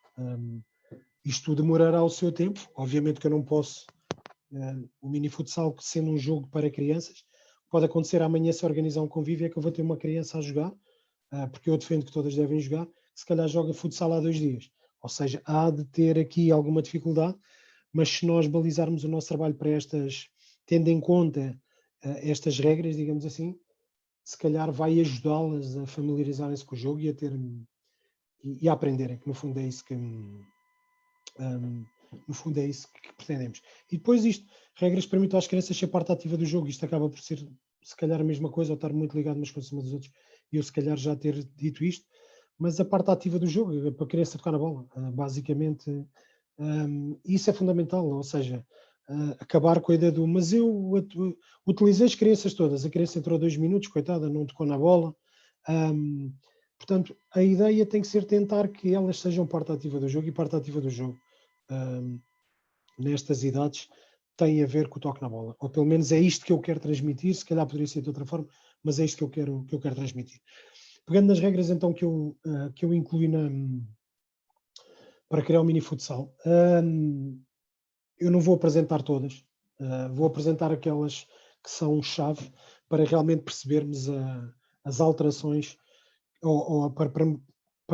Speaker 2: Isto demorará o seu tempo. Obviamente que eu não posso... o mini futsal, sendo um jogo para crianças, pode acontecer amanhã, se organizar um convívio, é que eu vou ter uma criança a jogar, porque eu defendo que todas devem jogar, se calhar joga futsal há 2 dias. Ou seja, há de ter aqui alguma dificuldade, mas se nós balizarmos o nosso trabalho para estas, tendo em conta estas regras, digamos assim, se calhar vai ajudá-las a familiarizarem-se com o jogo e a aprenderem, que no fundo é isso que pretendemos. E depois isto, regras que permitem às crianças ser parte ativa do jogo. Isto acaba por ser, se calhar, a mesma coisa, ou estar muito ligado umas coisas umas dos outros, e eu se calhar já ter dito isto, mas a parte ativa do jogo, para a criança tocar na bola, basicamente, isso é fundamental, ou seja, acabar com a ideia do, mas eu utilizei as crianças todas, a criança entrou 2 minutos, coitada, não tocou na bola. Portanto, a ideia tem que ser tentar que elas sejam parte ativa do jogo, e parte ativa do jogo, nestas idades, tem a ver com o toque na bola. Ou pelo menos é isto que eu quero transmitir, se calhar poderia ser de outra forma, mas é isto que eu quero transmitir. Pegando nas regras então que eu incluí para criar o mini futsal, eu não vou apresentar todas, vou apresentar aquelas que são chave para realmente percebermos as alterações, ou para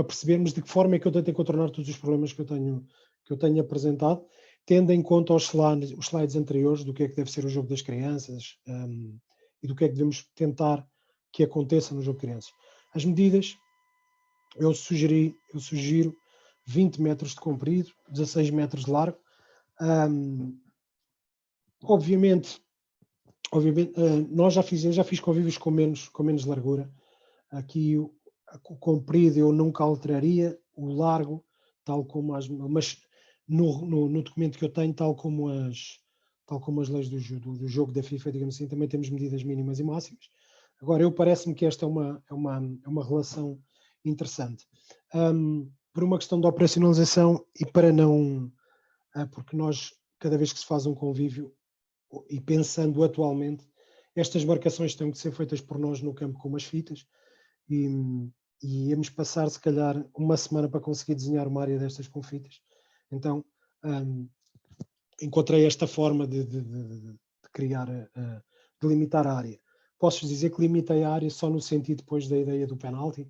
Speaker 2: percebermos de que forma é que eu tento contornar todos os problemas que eu tenho apresentado, tendo em conta os slides anteriores do que é que deve ser o jogo das crianças, e do que é que devemos tentar que aconteça no jogo de crianças. As medidas, eu sugiro 20 metros de comprido, 16 metros de largo. Obviamente, eu já fiz convívios com menos largura. Aqui o comprido eu nunca alteraria, o largo, tal como mas no documento que eu tenho, tal como as leis do jogo da FIFA, digamos assim, também temos medidas mínimas e máximas. Agora, parece-me que esta é uma relação interessante. Por uma questão de operacionalização e para não... porque nós, cada vez que se faz um convívio, e pensando atualmente, estas marcações têm que ser feitas por nós no campo com umas fitas, e íamos passar, se calhar, uma semana para conseguir desenhar uma área destas com fitas. Então, encontrei esta forma de criar, de limitar a área. Posso dizer que limitei a área só no sentido depois da ideia do penalti,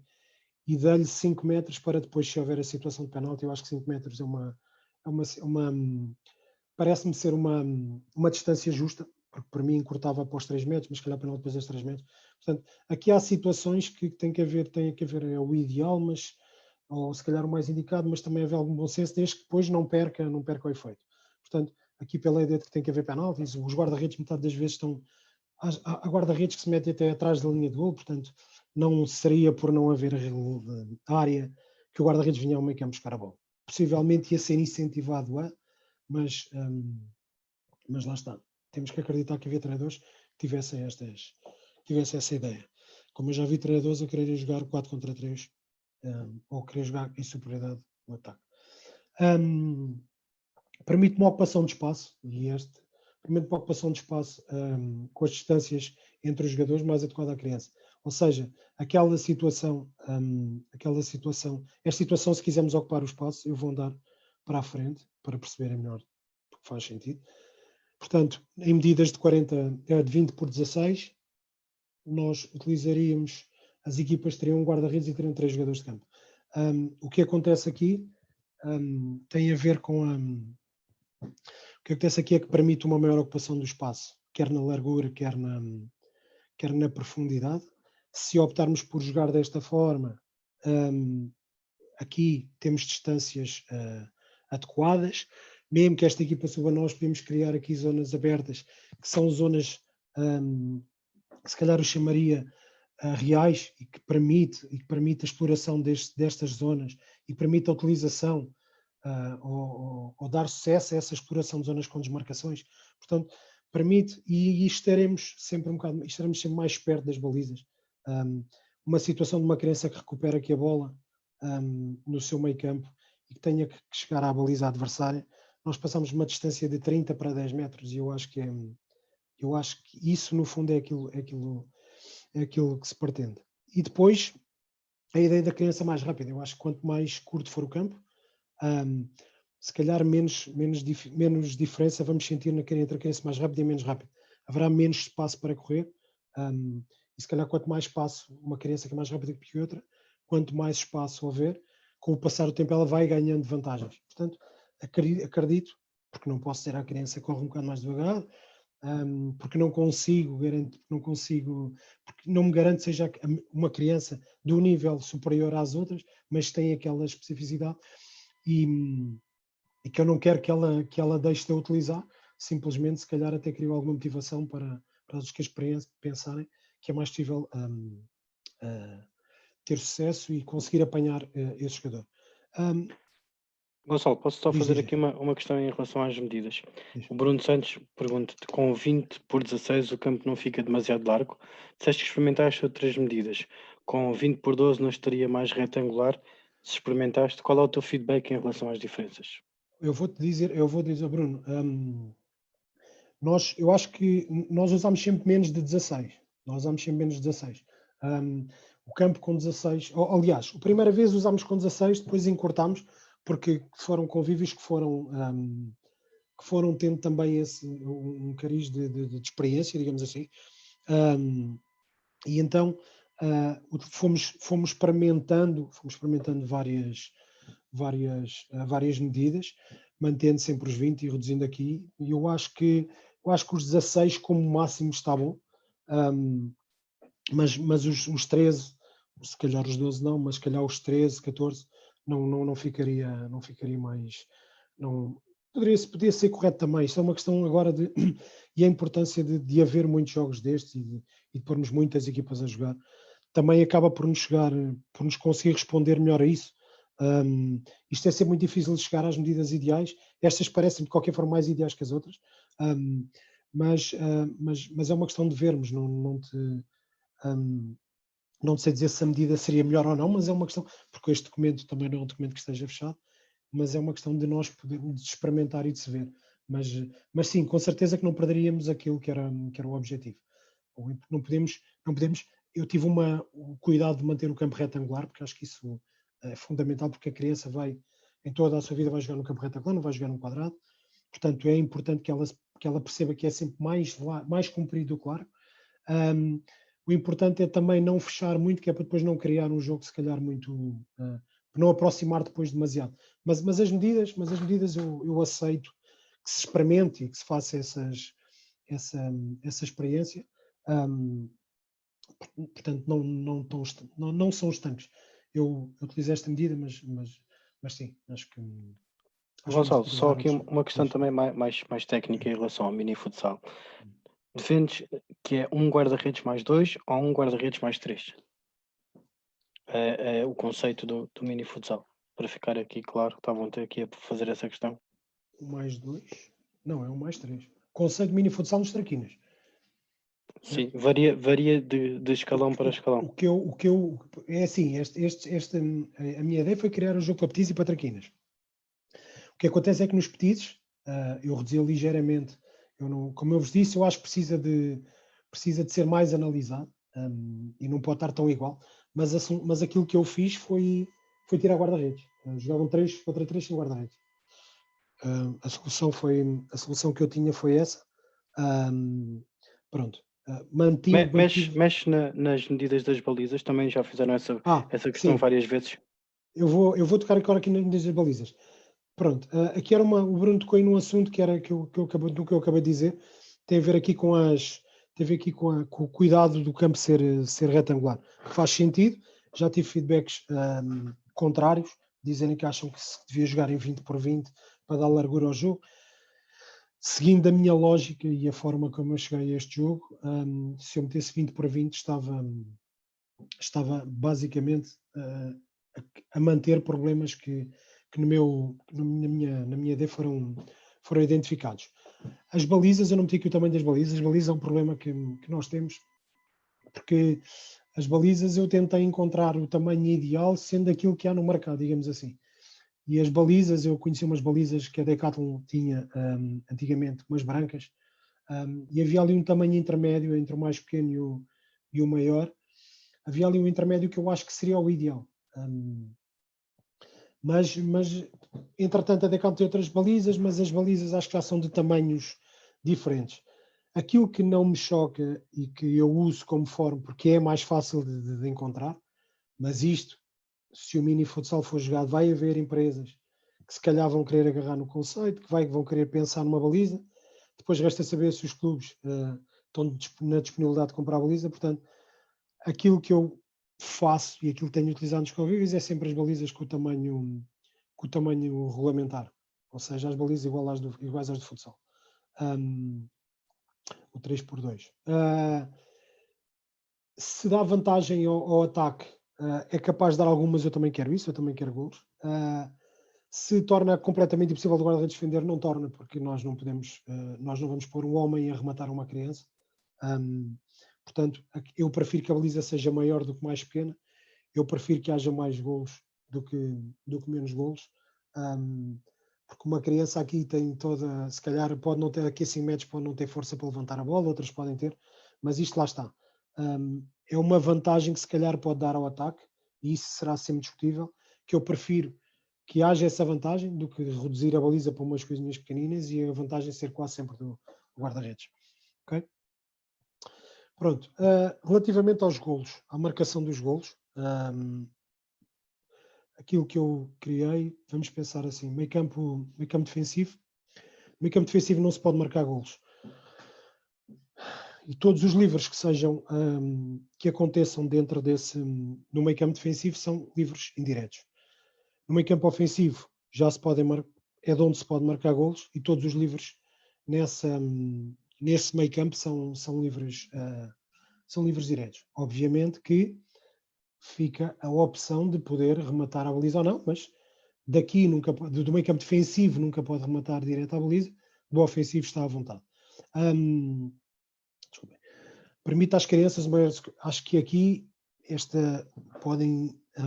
Speaker 2: e dei-lhe 5 metros para depois, se houver a situação de penalti. Eu acho que 5 metros parece-me ser uma distância justa, porque para mim encurtava para os 3 metros, mas se calhar penalti depois dos 3 metros. Portanto, aqui há situações que tem que haver é o ideal, mas, ou se calhar o mais indicado, mas também haver algum bom senso, desde que depois não perca o efeito. Portanto, aqui pela ideia de que tem que haver penaltis, os guarda-redes metade das vezes estão... Há guarda-redes que se metem até atrás da linha de gol, portanto, não seria por não haver área que o guarda-redes vinha ao meio campo buscar a bola. Possivelmente ia ser incentivado mas lá está. Temos que acreditar que havia treinadores que tivessem essa ideia. Como eu já vi treinadores a quererem jogar 4 contra 3, ou querer jogar em superioridade no ataque. Permite uma ocupação de espaço, permite uma ocupação de espaço com as distâncias entre os jogadores mais adequada à criança. Ou seja, esta situação, se quisermos ocupar o espaço, eu vou andar para a frente para perceberem melhor, porque faz sentido. Portanto, em medidas de 20 por 16, nós utilizaríamos, as equipas teriam um guarda-redes e teriam 3 jogadores de campo. O que acontece aqui tem a ver com o que acontece aqui é que permite uma maior ocupação do espaço, quer na largura, quer na profundidade. Se optarmos por jogar desta forma, aqui temos distâncias adequadas. Mesmo que esta equipa suba, nós podemos criar aqui zonas abertas, que são zonas, se calhar eu chamaria reais, e que permite a exploração destas zonas, e permite a utilização ou dar sucesso a essa exploração de zonas com desmarcações. Portanto, permite, e estaremos sempre estaremos sempre mais perto das balizas. Uma situação de uma criança que recupera aqui a bola no seu meio campo e que tenha que chegar à baliza adversária, nós passamos uma distância de 30 para 10 metros e eu acho que isso no fundo é aquilo que se pretende. E depois a ideia da criança mais rápida. Eu acho que quanto mais curto for o campo, se calhar menos diferença vamos sentir entre a criança mais rápida e menos rápida. Haverá menos espaço para correr e se calhar quanto mais espaço uma criança que é mais rápida que outra, quanto mais espaço houver, com o passar do tempo ela vai ganhando vantagens. Portanto, acredito, porque não posso dizer à criança corre um bocado mais devagar, porque não me garanto seja uma criança de um nível superior às outras, mas tem aquela especificidade e que eu não quero que ela deixe de a utilizar, simplesmente se calhar até criou alguma motivação para os que pensarem que é mais possível ter sucesso e conseguir apanhar esse jogador.
Speaker 1: Gonçalo, posso só fazer
Speaker 2: diz.
Speaker 1: aqui uma questão em relação às medidas?
Speaker 2: Diz.
Speaker 1: O Bruno Santos pergunta-te, com 20 por 16 o campo não fica demasiado largo? Disseste que experimentaste outras medidas. Com 20 por 12 não estaria mais retangular? Se experimentaste, qual é o teu feedback em relação às diferenças?
Speaker 2: Eu vou dizer, Bruno, eu acho que nós usamos sempre menos de 16. O campo com 16, aliás, a primeira vez usámos com 16, depois encurtámos, porque foram convívios que foram tendo também um cariz de experiência, digamos assim. E então fomos experimentando várias medidas, mantendo sempre os 20 e reduzindo aqui. E eu acho que os 16 como máximo está bom, mas os 13, se calhar os 12 não, mas se calhar os 13, 14 não ficaria mais. Não, podia ser correto também. Isto é uma questão agora e a importância de haver muitos jogos destes e de pormos muitas equipas a jogar. Também acaba por nos conseguir responder melhor a isso. Isto é sempre muito difícil de chegar às medidas ideais. Estas parecem de qualquer forma mais ideais que as outras, mas é uma questão de vermos. Não sei dizer se a medida seria melhor ou não, mas é uma questão, porque este documento também não é um documento que esteja fechado, mas é uma questão de nós podermos experimentar e de se ver. Mas sim, com certeza que não perderíamos aquilo que era o objetivo. Não podemos. Eu tive o cuidado de manter o campo retangular, porque acho que isso é fundamental, porque a criança em toda a sua vida vai jogar no campo retangular, não vai jogar no quadrado. Portanto, é importante que ela perceba que é sempre mais comprido do que largo. O importante é também não fechar muito, que é para depois não criar um jogo, se calhar, muito. Não aproximar depois demasiado. Mas as medidas eu aceito que se experimente e que se faça essa experiência. Portanto, não são estanques. Eu utilizei esta medida, mas sim, acho que.
Speaker 1: Gonçalo, só aqui uma questão também mais técnica em relação ao mini futsal. Defendes que é um guarda-redes mais 2 ou um guarda-redes mais 3? É o conceito do mini futsal. Para ficar aqui claro, estavam aqui a fazer essa questão.
Speaker 2: Um mais 2? Não, é um mais 3. Conceito de mini futsal nos traquinas.
Speaker 1: Sim, varia de escalão para escalão.
Speaker 2: O que eu é assim, a minha ideia foi criar um jogo para petis e para traquinas. O que acontece é que nos petis eu reduzia ligeiramente. Como eu vos disse, eu acho que precisa de ser mais analisado e não pode estar tão igual. Mas aquilo que eu fiz foi tirar guarda-redes. Jogavam 3 contra 3 sem guarda-redes. A solução que eu tinha foi essa. Pronto.
Speaker 1: Mexe nas medidas das balizas, também já fizeram essa questão
Speaker 2: sim.
Speaker 1: várias vezes.
Speaker 2: Eu vou tocar agora aqui nas medidas das balizas. Pronto, aqui era o Bruno tocou aí num assunto que era que eu acabei de dizer, tem a ver aqui com o cuidado do campo ser retangular, que faz sentido. Já tive feedbacks contrários, dizendo que acham que se devia jogar em 20 por 20 para dar largura ao jogo. Seguindo a minha lógica e a forma como eu cheguei a este jogo, se eu metesse 20 por 20 estava basicamente a manter problemas que que na minha ideia foram identificados. As balizas, eu não meti aqui o tamanho das balizas. As balizas é um problema que nós temos, porque as balizas eu tentei encontrar o tamanho ideal sendo aquilo que há no mercado, digamos assim. E as balizas, eu conheci umas balizas que a Decathlon tinha antigamente, umas brancas, e havia ali um tamanho intermédio entre o mais pequeno e o maior. Havia ali um intermédio que eu acho que seria o ideal. Mas entretanto a Decathlon tem outras balizas, mas as balizas acho que já são de tamanhos diferentes. Aquilo que não me choca e que eu uso como forma, porque é mais fácil de encontrar, mas isto, se o mini futsal for jogado, vai haver empresas que se calhar vão querer agarrar no conceito, que vão querer pensar numa baliza. Depois resta saber se os clubes estão na disponibilidade de comprar a baliza. Portanto, aquilo que eu faço e aquilo que tenho utilizado nos convívios é sempre as balizas com o tamanho regulamentar, ou seja, as balizas iguais às do futsal. O 3x2. Se dá vantagem ao ataque, é capaz de dar algumas, eu também quero isso, eu também quero golos. Se torna completamente impossível do guarda-redes defender, não torna, porque nós não vamos pôr um homem a rematar uma criança. Portanto, eu prefiro que a baliza seja maior do que mais pequena, eu prefiro que haja mais golos do que menos golos, porque uma criança aqui tem toda, se calhar pode não ter, aqui a 5 metros pode não ter força para levantar a bola, outras podem ter, mas isto lá está. É uma vantagem que se calhar pode dar ao ataque, e isso será sempre discutível, que eu prefiro que haja essa vantagem do que reduzir a baliza para umas coisinhas pequeninas e a vantagem ser quase sempre do guarda-redes. Ok? Pronto. Relativamente aos golos, à marcação dos golos, aquilo que eu criei, vamos pensar assim, meio campo defensivo. Meio campo defensivo não se pode marcar golos. E todos os livros que sejam, que aconteçam dentro no meio campo defensivo são livros indiretos. No meio campo ofensivo já se podem é de onde se pode marcar golos, e todos os livros nesse meio campo são livros diretos. Obviamente que fica a opção de poder rematar a baliza ou não, mas daqui do meio campo defensivo nunca pode rematar direto à baliza, do ofensivo está à vontade. Permite às crianças, acho que aqui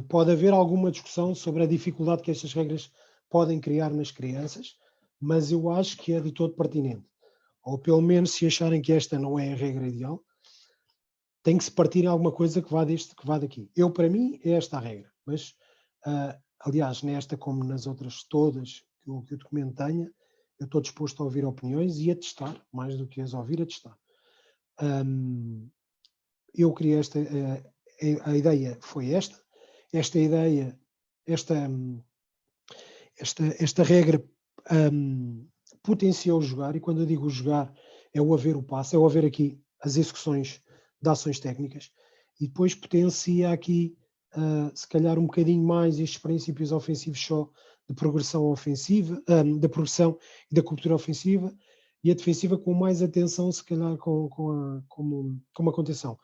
Speaker 2: pode haver alguma discussão sobre a dificuldade que estas regras podem criar nas crianças, mas eu acho que é de todo pertinente. Ou pelo menos, se acharem que esta não é a regra ideal, tem que se partir em alguma coisa que vá daqui. Para mim, é esta a regra. Mas, aliás, nesta como nas outras todas que o documento tenha, eu estou disposto a ouvir opiniões e a testar, mais do que as ouvir, a testar. Eu criei a ideia foi esta ideia, esta regra potenciou jogar, e quando eu digo jogar é o haver o passe, é o haver aqui as execuções de ações técnicas, e depois potencia aqui se calhar um bocadinho mais estes princípios ofensivos só de progressão ofensiva, da progressão e da cultura ofensiva, e a defensiva com mais atenção, se calhar com uma contenção.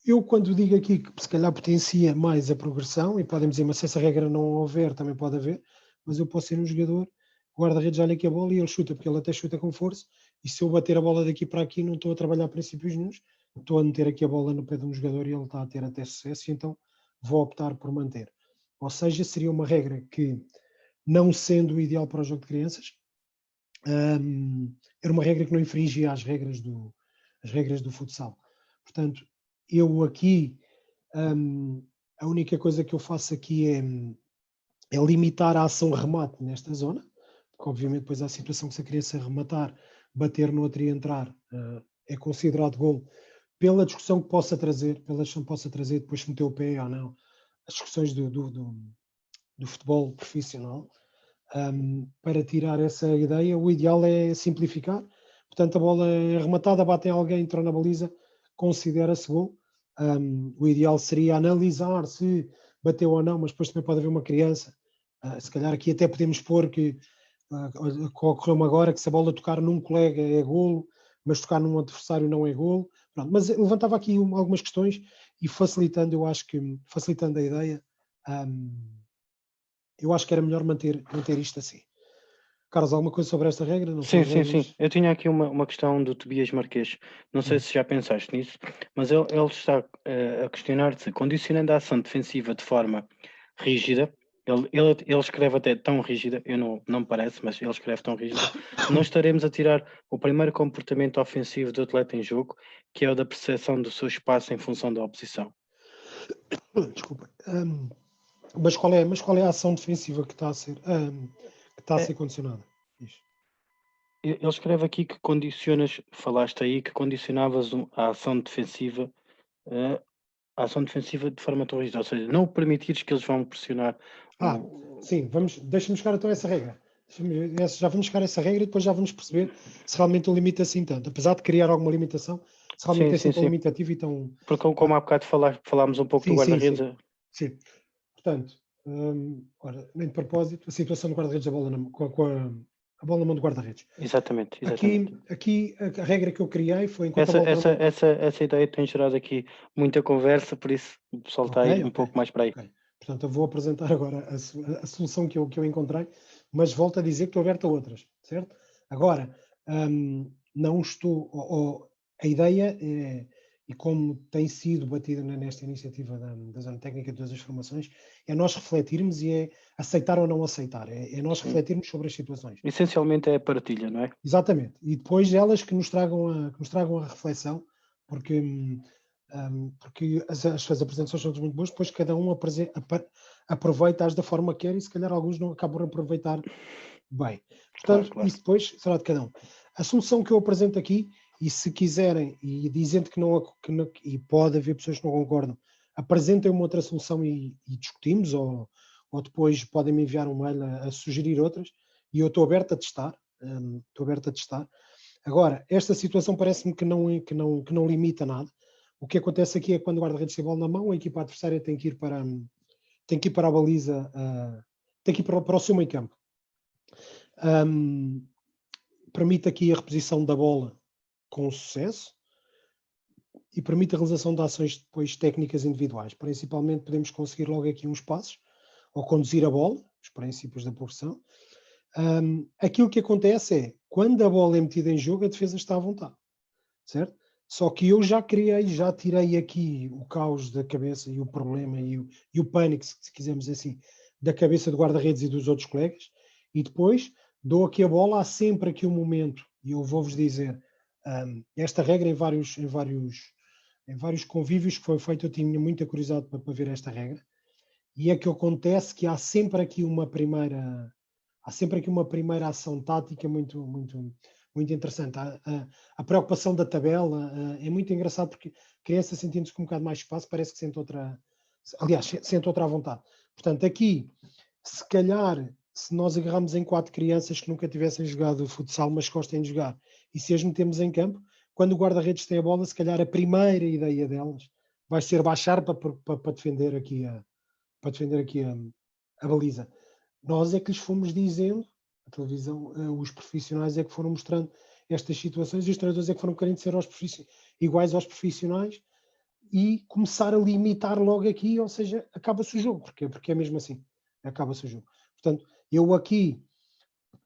Speaker 2: Eu quando digo aqui que se calhar potencia mais a progressão, e podem dizer, mas se essa regra não houver, também pode haver, mas eu posso ser um jogador, o guarda-redes olha aqui a bola e ele chuta, porque ele até chuta com força, e se eu bater a bola daqui para aqui não estou a trabalhar princípios nenhums, estou a meter aqui a bola no pé de um jogador e ele está a ter até sucesso, e então vou optar por manter. Ou seja, seria uma regra que, não sendo o ideal para o jogo de crianças, era uma regra que não infringia as regras do futsal. Portanto, eu aqui, a única coisa que eu faço aqui é limitar a ação remate nesta zona, porque obviamente depois há a situação que se a criança rematar, bater no outro e entrar, é considerado golo, pela discussão que possa trazer, depois se meter o pé ou não, as discussões do futebol profissional. Para tirar essa ideia, o ideal é simplificar. Portanto, a bola é arrematada, bate em alguém, entrou na baliza, considera-se gol. O ideal seria analisar se bateu ou não, mas depois também pode haver uma criança. Se calhar aqui até podemos pôr que ocorreu-me agora que se a bola tocar num colega é golo, mas tocar num adversário não é golo. Pronto, mas levantava aqui algumas questões e facilitando, eu acho que facilitando a ideia, eu acho que era melhor manter isto assim. Carlos, alguma coisa sobre esta regra? Não são
Speaker 1: Sim,
Speaker 2: as
Speaker 1: sim,
Speaker 2: regras?
Speaker 1: sim. Eu tinha aqui uma questão do Tobias Marquês. Não sei
Speaker 2: Hum.
Speaker 1: se já pensaste nisso, mas ele está a questionar se, condicionando a ação defensiva de forma rígida, ele escreve até tão rígida, eu não me parece, mas ele escreve tão rígida, não estaremos a tirar o primeiro comportamento ofensivo do atleta em jogo, que é o da percepção do seu espaço em função da oposição.
Speaker 2: Desculpa. Mas qual é a ação defensiva que está a ser,
Speaker 1: É,
Speaker 2: condicionada? Diz.
Speaker 1: ele escreve aqui que condicionas, falaste aí, que condicionavas a ação defensiva eh, a ação defensiva de forma tão rígida, ou seja, não permitires que eles vão pressionar o.
Speaker 2: Sim, deixa-me chegar então a essa regra. Já vamos chegar a essa regra e depois já vamos perceber se realmente o limita assim tanto. Apesar de criar alguma limitação, se realmente
Speaker 1: Sim,
Speaker 2: é
Speaker 1: sim,
Speaker 2: assim tão
Speaker 1: sim.
Speaker 2: limitativo e tão.
Speaker 1: Porque como há bocado falámos um pouco do
Speaker 2: Sim, sim,
Speaker 1: guarda-redes.
Speaker 2: sim. Sim. Portanto, ora, nem de propósito, a situação do guarda-redes a bola na mão do guarda-redes.
Speaker 1: Exatamente.
Speaker 2: Aqui a regra que eu criei foi enquanto a
Speaker 1: Essa,
Speaker 2: bola está na
Speaker 1: essa,
Speaker 2: mão.
Speaker 1: essa, essa ideia tem gerado aqui muita conversa, por isso o pessoal está
Speaker 2: Ok,
Speaker 1: aí um
Speaker 2: ok,
Speaker 1: pouco mais para aí.
Speaker 2: ok. Portanto, eu vou apresentar agora a solução que eu encontrei, mas volto a dizer que estou aberto a outras, certo? Agora, não estou. A ideia, e como tem sido batida nesta iniciativa da Zona Técnica de Todas as Formações, é nós refletirmos e é aceitar ou não aceitar, é nós
Speaker 1: Sim.
Speaker 2: refletirmos sobre as situações.
Speaker 1: Essencialmente é a partilha, não é?
Speaker 2: Exatamente. E depois elas que nos tragam a reflexão, porque, porque as apresentações são muito boas, depois cada um aproveita-as da forma que quer e se calhar alguns não acabam de aproveitar bem.
Speaker 1: Claro,
Speaker 2: Portanto,
Speaker 1: claro.
Speaker 2: isso depois será de cada um. A solução que eu apresento aqui, e se quiserem, e dizendo e pode haver pessoas que não concordam, apresentem uma outra solução e discutimos, ou depois podem me enviar um mail a sugerir outras, e eu estou aberto a testar. Estou aberto a testar. Agora, esta situação parece-me que não limita nada. O que acontece aqui é que quando o guarda-redes tem a bola na mão, a equipa adversária tem que ir para a baliza, tem que ir para o seu meio campo. Permite aqui a reposição da bola com sucesso e permite a realização de ações depois técnicas individuais. Principalmente podemos conseguir logo aqui uns passos ou conduzir a bola, os princípios da progressão. Aquilo que acontece é, quando a bola é metida em jogo, a defesa está à vontade, certo? Só que eu já tirei aqui o caos da cabeça e o problema e o pânico, se quisermos assim, da cabeça do guarda-redes e dos outros colegas, e depois dou aqui a bola, há sempre aqui um momento, e eu vou-vos dizer, esta regra em vários convívios que foi feito, eu tinha muita curiosidade para ver esta regra, e é que acontece que há sempre aqui uma primeira ação tática muito interessante. A preocupação da tabela é muito engraçado porque a criança sentindo-se com um bocado mais espaço parece que sente outra à vontade. Portanto, aqui, se calhar, se nós agarramos em 4 crianças que nunca tivessem jogado futsal, mas gostem de jogar, e se as metemos em campo, quando o guarda-redes tem a bola, se calhar a primeira ideia delas vai ser baixar para defender aqui a baliza. Nós é que lhes fomos dizendo, a televisão, os profissionais é que foram mostrando estas situações e os treinadores é que foram querendo ser iguais aos profissionais e começar a limitar logo aqui, ou seja, acaba-se o jogo. Porquê? Porque é mesmo assim, acaba-se o jogo. Portanto, eu aqui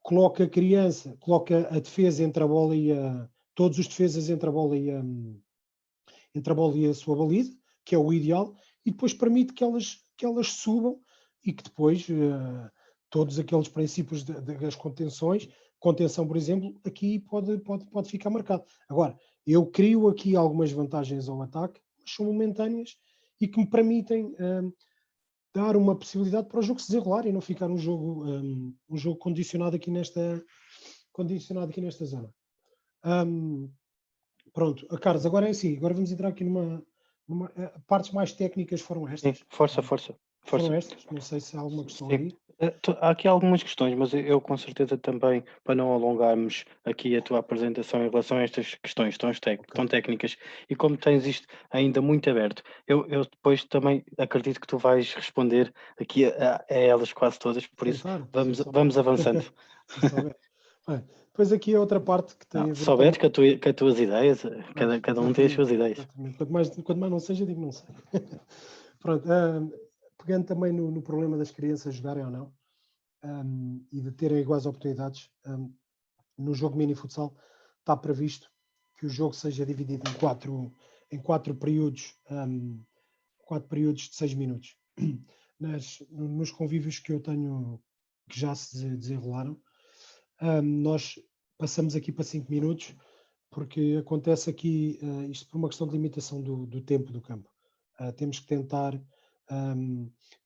Speaker 2: coloco a defesa entre a bola todos os defesas entre a bola e a sua baliza, que é o ideal, e depois permite que elas subam e que depois todos aqueles princípios das contenção, por exemplo, aqui pode ficar marcado. Agora, eu crio aqui algumas vantagens ao ataque, mas são momentâneas e que me permitem dar uma possibilidade para o jogo se desenrolar e não ficar um jogo condicionado aqui nesta zona. Pronto, Carlos, agora é assim, agora vamos entrar aqui partes mais técnicas foram
Speaker 1: Sim,
Speaker 2: estas.
Speaker 1: força.
Speaker 2: Foram estas, não sei se há alguma questão
Speaker 1: Sim.
Speaker 2: aí.
Speaker 1: Há aqui algumas questões, mas eu com certeza também, para não alongarmos aqui a tua apresentação em relação a estas questões tão técnicas, e como tens isto ainda muito aberto, eu depois também acredito que tu vais responder aqui a elas quase todas, por isso
Speaker 2: Tentar, se eu
Speaker 1: vamos
Speaker 2: souber.
Speaker 1: avançando.
Speaker 2: Se eu souber. Bem, depois aqui a outra parte que tem
Speaker 1: Não,
Speaker 2: a
Speaker 1: se
Speaker 2: ver também.
Speaker 1: souberes que as tuas ideias, cada um tem as suas
Speaker 2: Exatamente,
Speaker 1: ideias.
Speaker 2: exatamente. Quanto mais não seja, digo não sei. Pronto, pegando também no problema das crianças jogarem ou não. e de terem iguais oportunidades, no jogo mini futsal está previsto que o jogo seja dividido em quatro períodos, 4 períodos de 6 minutos. Nos convívios que eu tenho, que já se desenrolaram, nós passamos aqui para 5 minutos, porque acontece aqui, isto por uma questão de limitação do tempo do campo. Temos que tentar,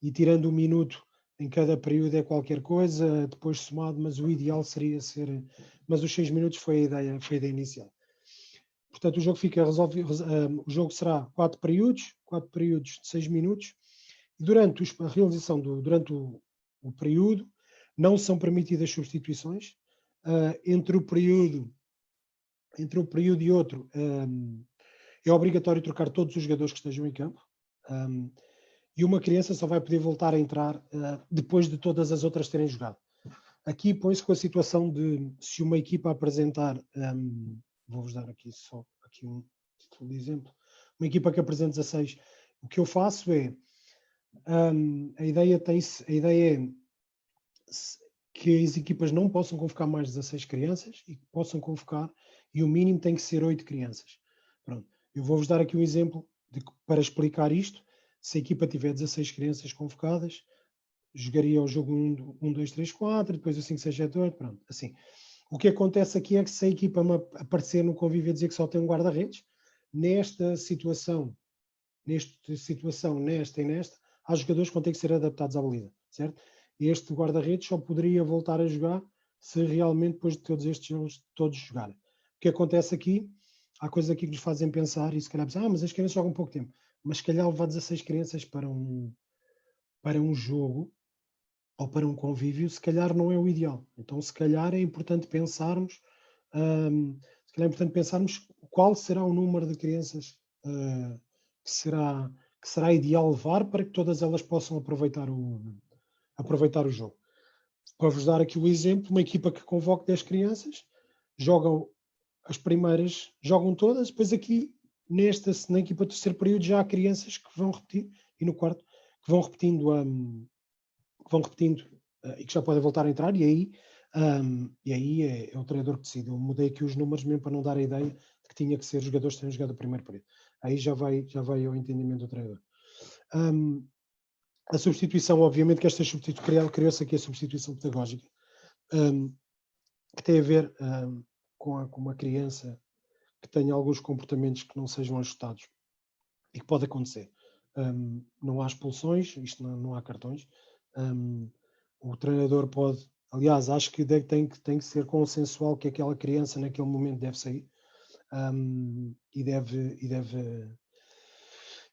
Speaker 2: e tirando um minuto em cada período é qualquer coisa, depois somado, mas o ideal seria ser... Mas os 6 minutos foi a ideia inicial. Portanto, o jogo fica resolvido, o jogo será 4 períodos de 6 minutos, e durante a realização durante o período não são permitidas substituições. Entre um período e outro é obrigatório trocar todos os jogadores que estejam em campo, e uma criança só vai poder voltar a entrar depois de todas as outras terem jogado. Aqui põe-se com a situação de, se uma equipa apresentar, vou-vos dar aqui só um título de exemplo, uma equipa que apresenta 16, o que eu faço é, a ideia é que as equipas não possam convocar mais de 16 crianças e que possam convocar, e o mínimo tem que ser 8 crianças. Pronto. Eu vou-vos dar aqui um exemplo para explicar isto. Se a equipa tiver 16 crianças convocadas, jogaria o jogo 1, 2, 3, 4, depois o 5, 6, 7, 8, pronto, assim. O que acontece aqui é que se a equipa aparecer no convívio a dizer que só tem um guarda-redes, nesta situação, nesta e nesta, há jogadores que vão ter que ser adaptados à baliza, certo? Este guarda-redes só poderia voltar a jogar se realmente depois de todos estes jogos todos jogarem. O que acontece aqui, há coisas aqui que nos fazem pensar, e se calhar pensar, mas as crianças jogam pouco tempo, mas se calhar levar 16 crianças para um jogo ou para um convívio, se calhar não é o ideal. Então, se calhar é importante pensarmos, qual será o número de crianças que será ideal levar para que todas elas possam aproveitar o jogo. Para vos dar aqui o exemplo, uma equipa que convoque 10 crianças, jogam as primeiras, jogam todas, depois aqui, na equipa do terceiro período, já há crianças que vão repetir, e no quarto, que vão repetindo e que já podem voltar a entrar, e aí é o treinador que decide. Eu mudei aqui os números mesmo para não dar a ideia de que tinha que ser jogadores que tenham jogado o primeiro período. Aí já vai ao entendimento do treinador. A substituição, obviamente que esta substituição criou-se aqui a substituição pedagógica, que tem a ver com uma criança que tenha alguns comportamentos que não sejam ajustados e que pode acontecer. Não há expulsões, isto não há cartões. O treinador pode, aliás, acho que tem que ser consensual que aquela criança naquele momento deve sair, e deve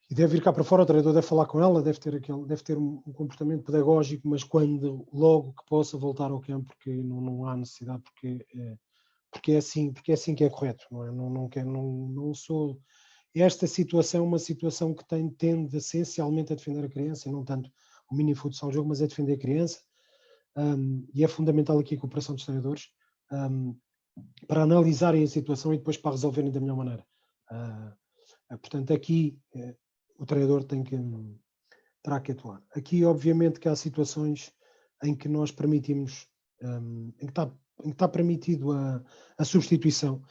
Speaker 2: ir cá para fora. O treinador deve falar com ela, deve ter um comportamento pedagógico, mas logo que possa voltar ao campo, porque não há necessidade, porque é assim que é correto, não é? Não sou... Esta situação é uma situação que tende essencialmente a defender a criança, e não tanto o mini futsal jogo, mas é defender a criança, e é fundamental aqui a cooperação dos treinadores, para analisarem a situação e depois para resolverem da melhor maneira. Portanto, aqui o treinador terá que atuar. Aqui, obviamente, que há situações em que nós permitimos, em que está permitido a substituição,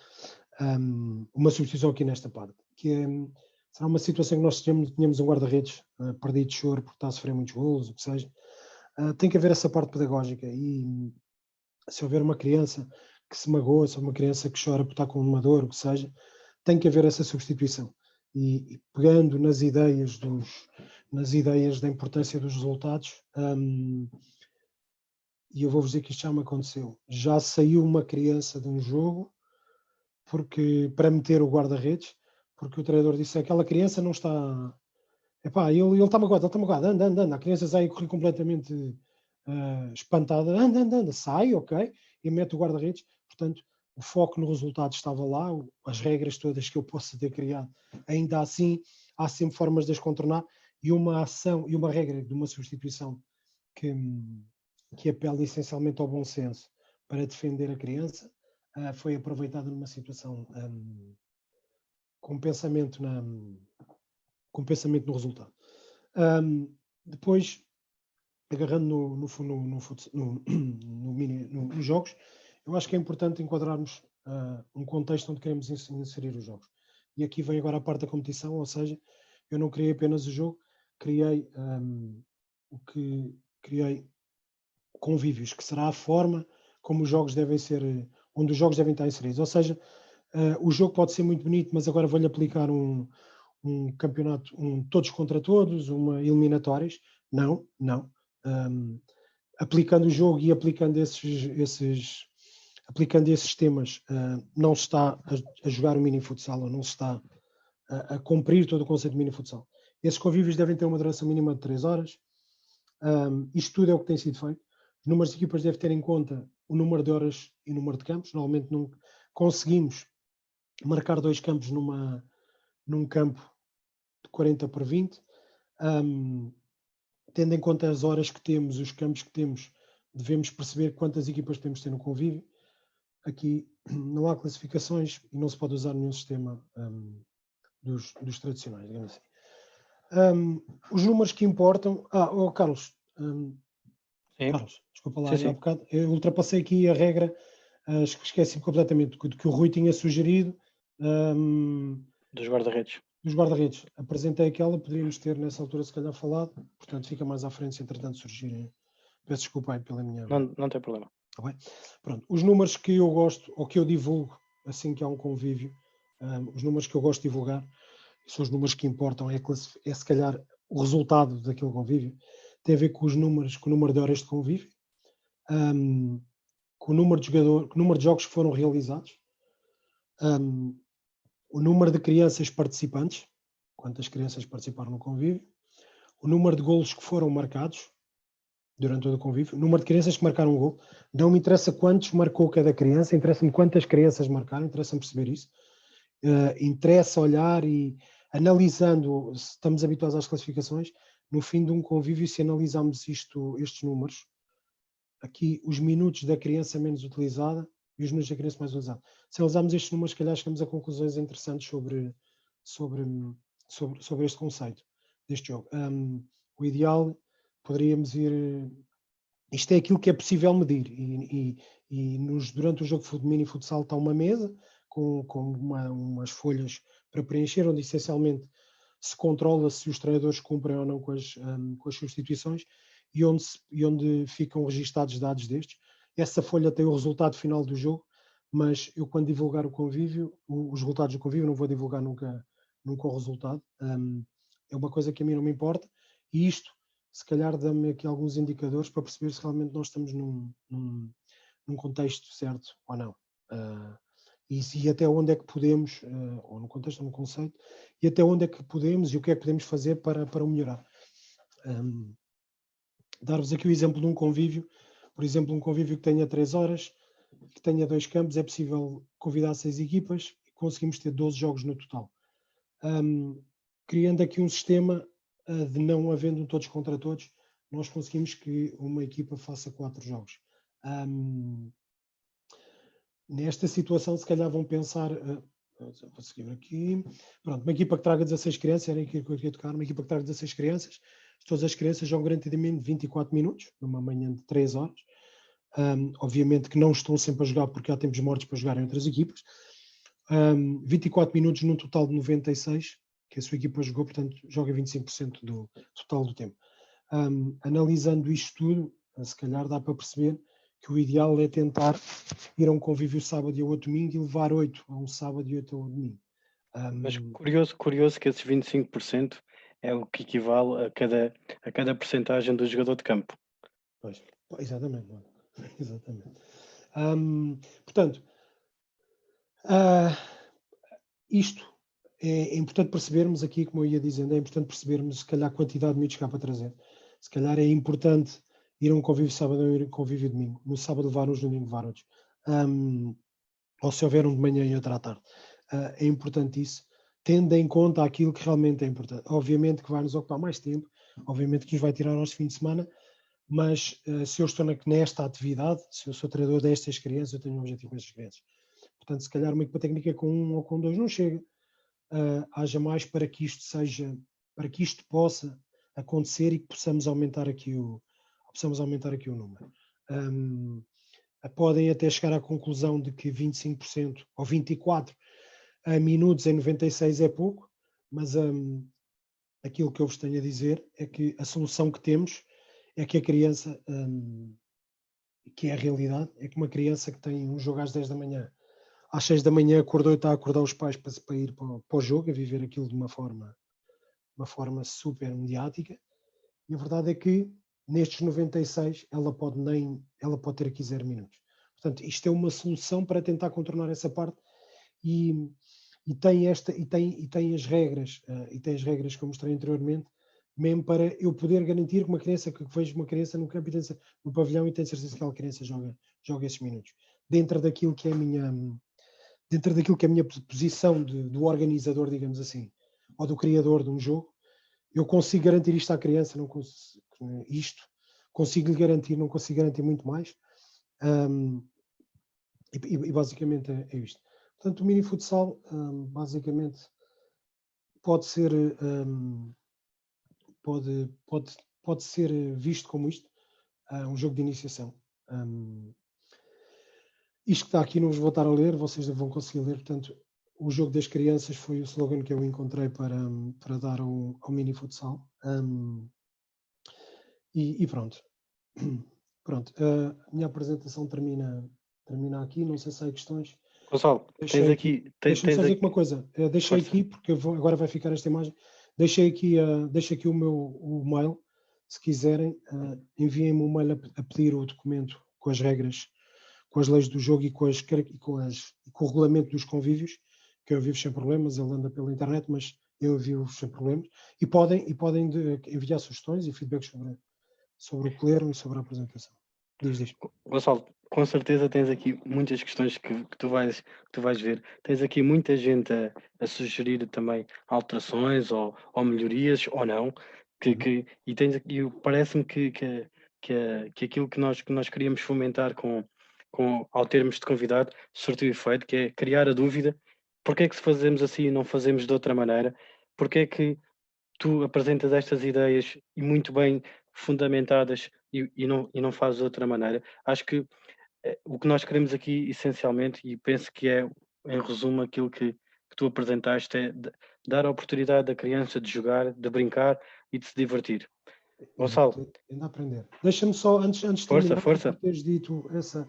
Speaker 2: uma substituição aqui nesta parte, que será uma situação em que nós tínhamos um guarda-redes perdido de choro porque está a sofrer muitos golos, o que seja. Tem que haver essa parte pedagógica, e se houver uma criança que se magoa, se houver uma criança que chora por estar com uma dor, o que seja, tem que haver essa substituição. E pegando nas ideias da importância dos resultados, e eu vou-vos dizer que isto já me aconteceu. Já saiu uma criança de um jogo para meter o guarda-redes, porque o treinador disse: aquela criança não está... Epá, ele está magoado, anda. A criança sai a correr completamente espantada, anda, sai, ok, e mete o guarda-redes. Portanto, o foco no resultado estava lá, as regras todas que eu possa ter criado, ainda assim, há sempre formas de as contornar, e uma ação e uma regra de uma substituição que apela essencialmente ao bom senso para defender a criança, foi aproveitada numa situação com pensamento no resultado. Depois, agarrando nos jogos, eu acho que é importante enquadrarmos um contexto onde queremos inserir os jogos. E aqui vem agora a parte da competição, ou seja, eu não criei apenas o jogo, criei convívios, que será a forma como os jogos devem ser, onde os jogos devem estar inseridos. Ou seja, o jogo pode ser muito bonito, mas agora vou-lhe aplicar um campeonato, todos contra todos, uma eliminatórias. Não. Aplicando o jogo e aplicando esses temas, não se está a jogar o mini futsal, ou não se está a cumprir todo o conceito de mini futsal. Esses convívios devem ter uma duração mínima de 3 horas. Isto tudo é o que tem sido feito. Os números de equipas devem ter em conta o número de horas e o número de campos. Normalmente não conseguimos marcar 2 campos num campo de 40 por 20. Tendo em conta as horas que temos, os campos que temos, devemos perceber quantas equipas podemos ter no convívio. Aqui não há classificações e não se pode usar nenhum sistema dos tradicionais, digamos assim. Os números que importam... Carlos, Carlos, desculpa lá,
Speaker 1: sim.
Speaker 2: há bocado, eu ultrapassei aqui a regra, esqueci-me completamente que o Rui tinha sugerido.
Speaker 1: Dos guarda-redes.
Speaker 2: Dos guarda-redes. Apresentei aquela, poderíamos ter nessa altura se calhar falado, portanto fica mais à frente se entretanto surgirem. Peço desculpa aí pela minha...
Speaker 1: Não tem problema.
Speaker 2: Tá bem? Pronto. Os números que eu gosto, ou que eu divulgo assim que há um convívio, os números que eu gosto de divulgar, são os números que importam, é se calhar o resultado daquele convívio, tem a ver com os números, com o número de horas de convívio, com o número de jogos que foram realizados, o número de crianças participantes, quantas crianças participaram no convívio, o número de golos que foram marcados durante todo o convívio, o número de crianças que marcaram um gol. Não me interessa quantos marcou cada criança, interessa-me quantas crianças marcaram, interessa-me perceber isso. Interessa olhar e, analisando, se estamos habituados às classificações, no fim de um convívio, se analisarmos estes números, aqui os minutos da criança menos utilizada e os minutos da criança mais utilizada. Se analisarmos estes números, se calhar chegamos a conclusões interessantes sobre este conceito deste jogo. O ideal, poderíamos ir... Isto é aquilo que é possível medir durante o jogo de mini futsal está uma mesa com umas folhas para preencher, onde essencialmente se controla se os treinadores cumprem ou não com as substituições e onde ficam registados dados destes. Essa folha tem o resultado final do jogo, mas eu quando divulgar o convívio, os resultados do convívio, não vou divulgar nunca o resultado. É uma coisa que a mim não me importa, e isto se calhar dá-me aqui alguns indicadores para perceber se realmente nós estamos num contexto certo ou não. E até onde é que podemos, ou no contexto ou no conceito, e até onde é que podemos e o que é que podemos fazer para o melhorar. Dar-vos aqui o exemplo de um convívio, por exemplo, um convívio que tenha 3 horas, que tenha 2 campos, é possível convidar 6 equipas e conseguimos ter 12 jogos no total. Criando aqui um sistema de não havendo todos contra todos, nós conseguimos que uma equipa faça 4 jogos. Nesta situação, se calhar vão pensar, vou seguir aqui, pronto, uma equipa que traga 16 crianças, era aquilo que eu queria tocar, uma equipa que traga 16 crianças, todas as crianças jogam garantidamente 24 minutos, numa manhã de 3 horas. Obviamente que não estão sempre a jogar porque há tempos mortos para jogar em outras equipas. 24 minutos num total de 96, que a sua equipa jogou, portanto joga 25% do total do tempo. Analisando isto tudo, se calhar dá para perceber que o ideal é tentar ir a um convívio sábado e ao outro domingo e levar 8 a um sábado e 8 ao domingo.
Speaker 1: Mas curioso que esses 25% é o que equivale a cada percentagem do jogador de campo.
Speaker 2: Pois, exatamente. Exatamente. Portanto, isto é importante percebermos aqui, como eu ia dizendo, é importante percebermos se calhar a quantidade de miúdos que há para trazer. Se calhar é importante ir a um convívio sábado ou ir a um convívio domingo. No sábado levar uns, no domingo levar outros. Ou se houver um de manhã e outro à tarde. É importante isso, tendo em conta aquilo que realmente é importante. Obviamente que vai nos ocupar mais tempo, obviamente que nos vai tirar o nosso fim de semana, mas se eu estou nesta atividade, se eu sou treinador destas crianças, eu tenho um objetivo com estas crianças. Portanto, se calhar uma equipa técnica com 1 ou com 2 não chega. Haja mais para que isto possa acontecer e que possamos aumentar aqui possamos aumentar aqui o número. Podem até chegar à conclusão de que 25% ou 24 minutos em 96 é pouco, mas aquilo que eu vos tenho a dizer é que a solução que temos é que a criança, que é a realidade, é que uma criança que tem um jogo às 10 da manhã, às 6 da manhã acordou e está a acordar os pais para ir para o jogo, a viver aquilo de uma forma super mediática, e a verdade é que nestes 96 ela pode ter aqui 0 minutos. Portanto, isto é uma solução para tentar contornar essa parte e tem as regras, que eu mostrei anteriormente, mesmo para eu poder garantir que uma criança, que vejo uma criança no campo, no pavilhão, e tenho certeza que aquela criança joga esses minutos. Dentro daquilo que é a minha posição do organizador, digamos assim, ou do criador de um jogo, eu consigo garantir isto à criança, consigo lhe garantir, não consigo garantir muito mais. E basicamente é isto. Portanto, o mini futsal basicamente pode ser visto como isto, um jogo de iniciação. Isto que está aqui não vos vou estar a ler, vocês vão conseguir ler. Portanto, o jogo das crianças foi o slogan que eu encontrei para dar ao mini futsal. E pronto. Pronto, a minha apresentação termina aqui. Não sei se há questões.
Speaker 1: Gonçalo,
Speaker 2: Deixa-me só dizer uma coisa. Deixei aqui, porque agora vai ficar esta imagem. Deixei aqui o meu mail. Se quiserem, enviem-me um mail a pedir o documento com as regras, com as leis do jogo e com o regulamento dos convívios, que eu vivo sem problemas. Ele anda pela internet, mas eu envio sem problemas. E podem enviar sugestões e feedbacks sobre o que leram e sobre a apresentação. Diz.
Speaker 1: Gonçalo, com certeza tens aqui muitas questões que tu vais ver. Tens aqui muita gente a sugerir também alterações ou melhorias ou não. E parece-me que aquilo que nós queríamos fomentar ao termos de convidado surtiu efeito, que é criar a dúvida: porque é que se fazemos assim e não fazemos de outra maneira? Porque é que tu apresentas estas ideias e muito bem fundamentadas e não fazes de outra maneira? Acho que o que nós queremos aqui, essencialmente, e penso que é, em resumo, aquilo que tu apresentaste, é dar a oportunidade da criança de jogar, de brincar e de se divertir. Gonçalo.
Speaker 2: Ainda a aprender. Deixa-me só, antes de terminar, por teres dito essa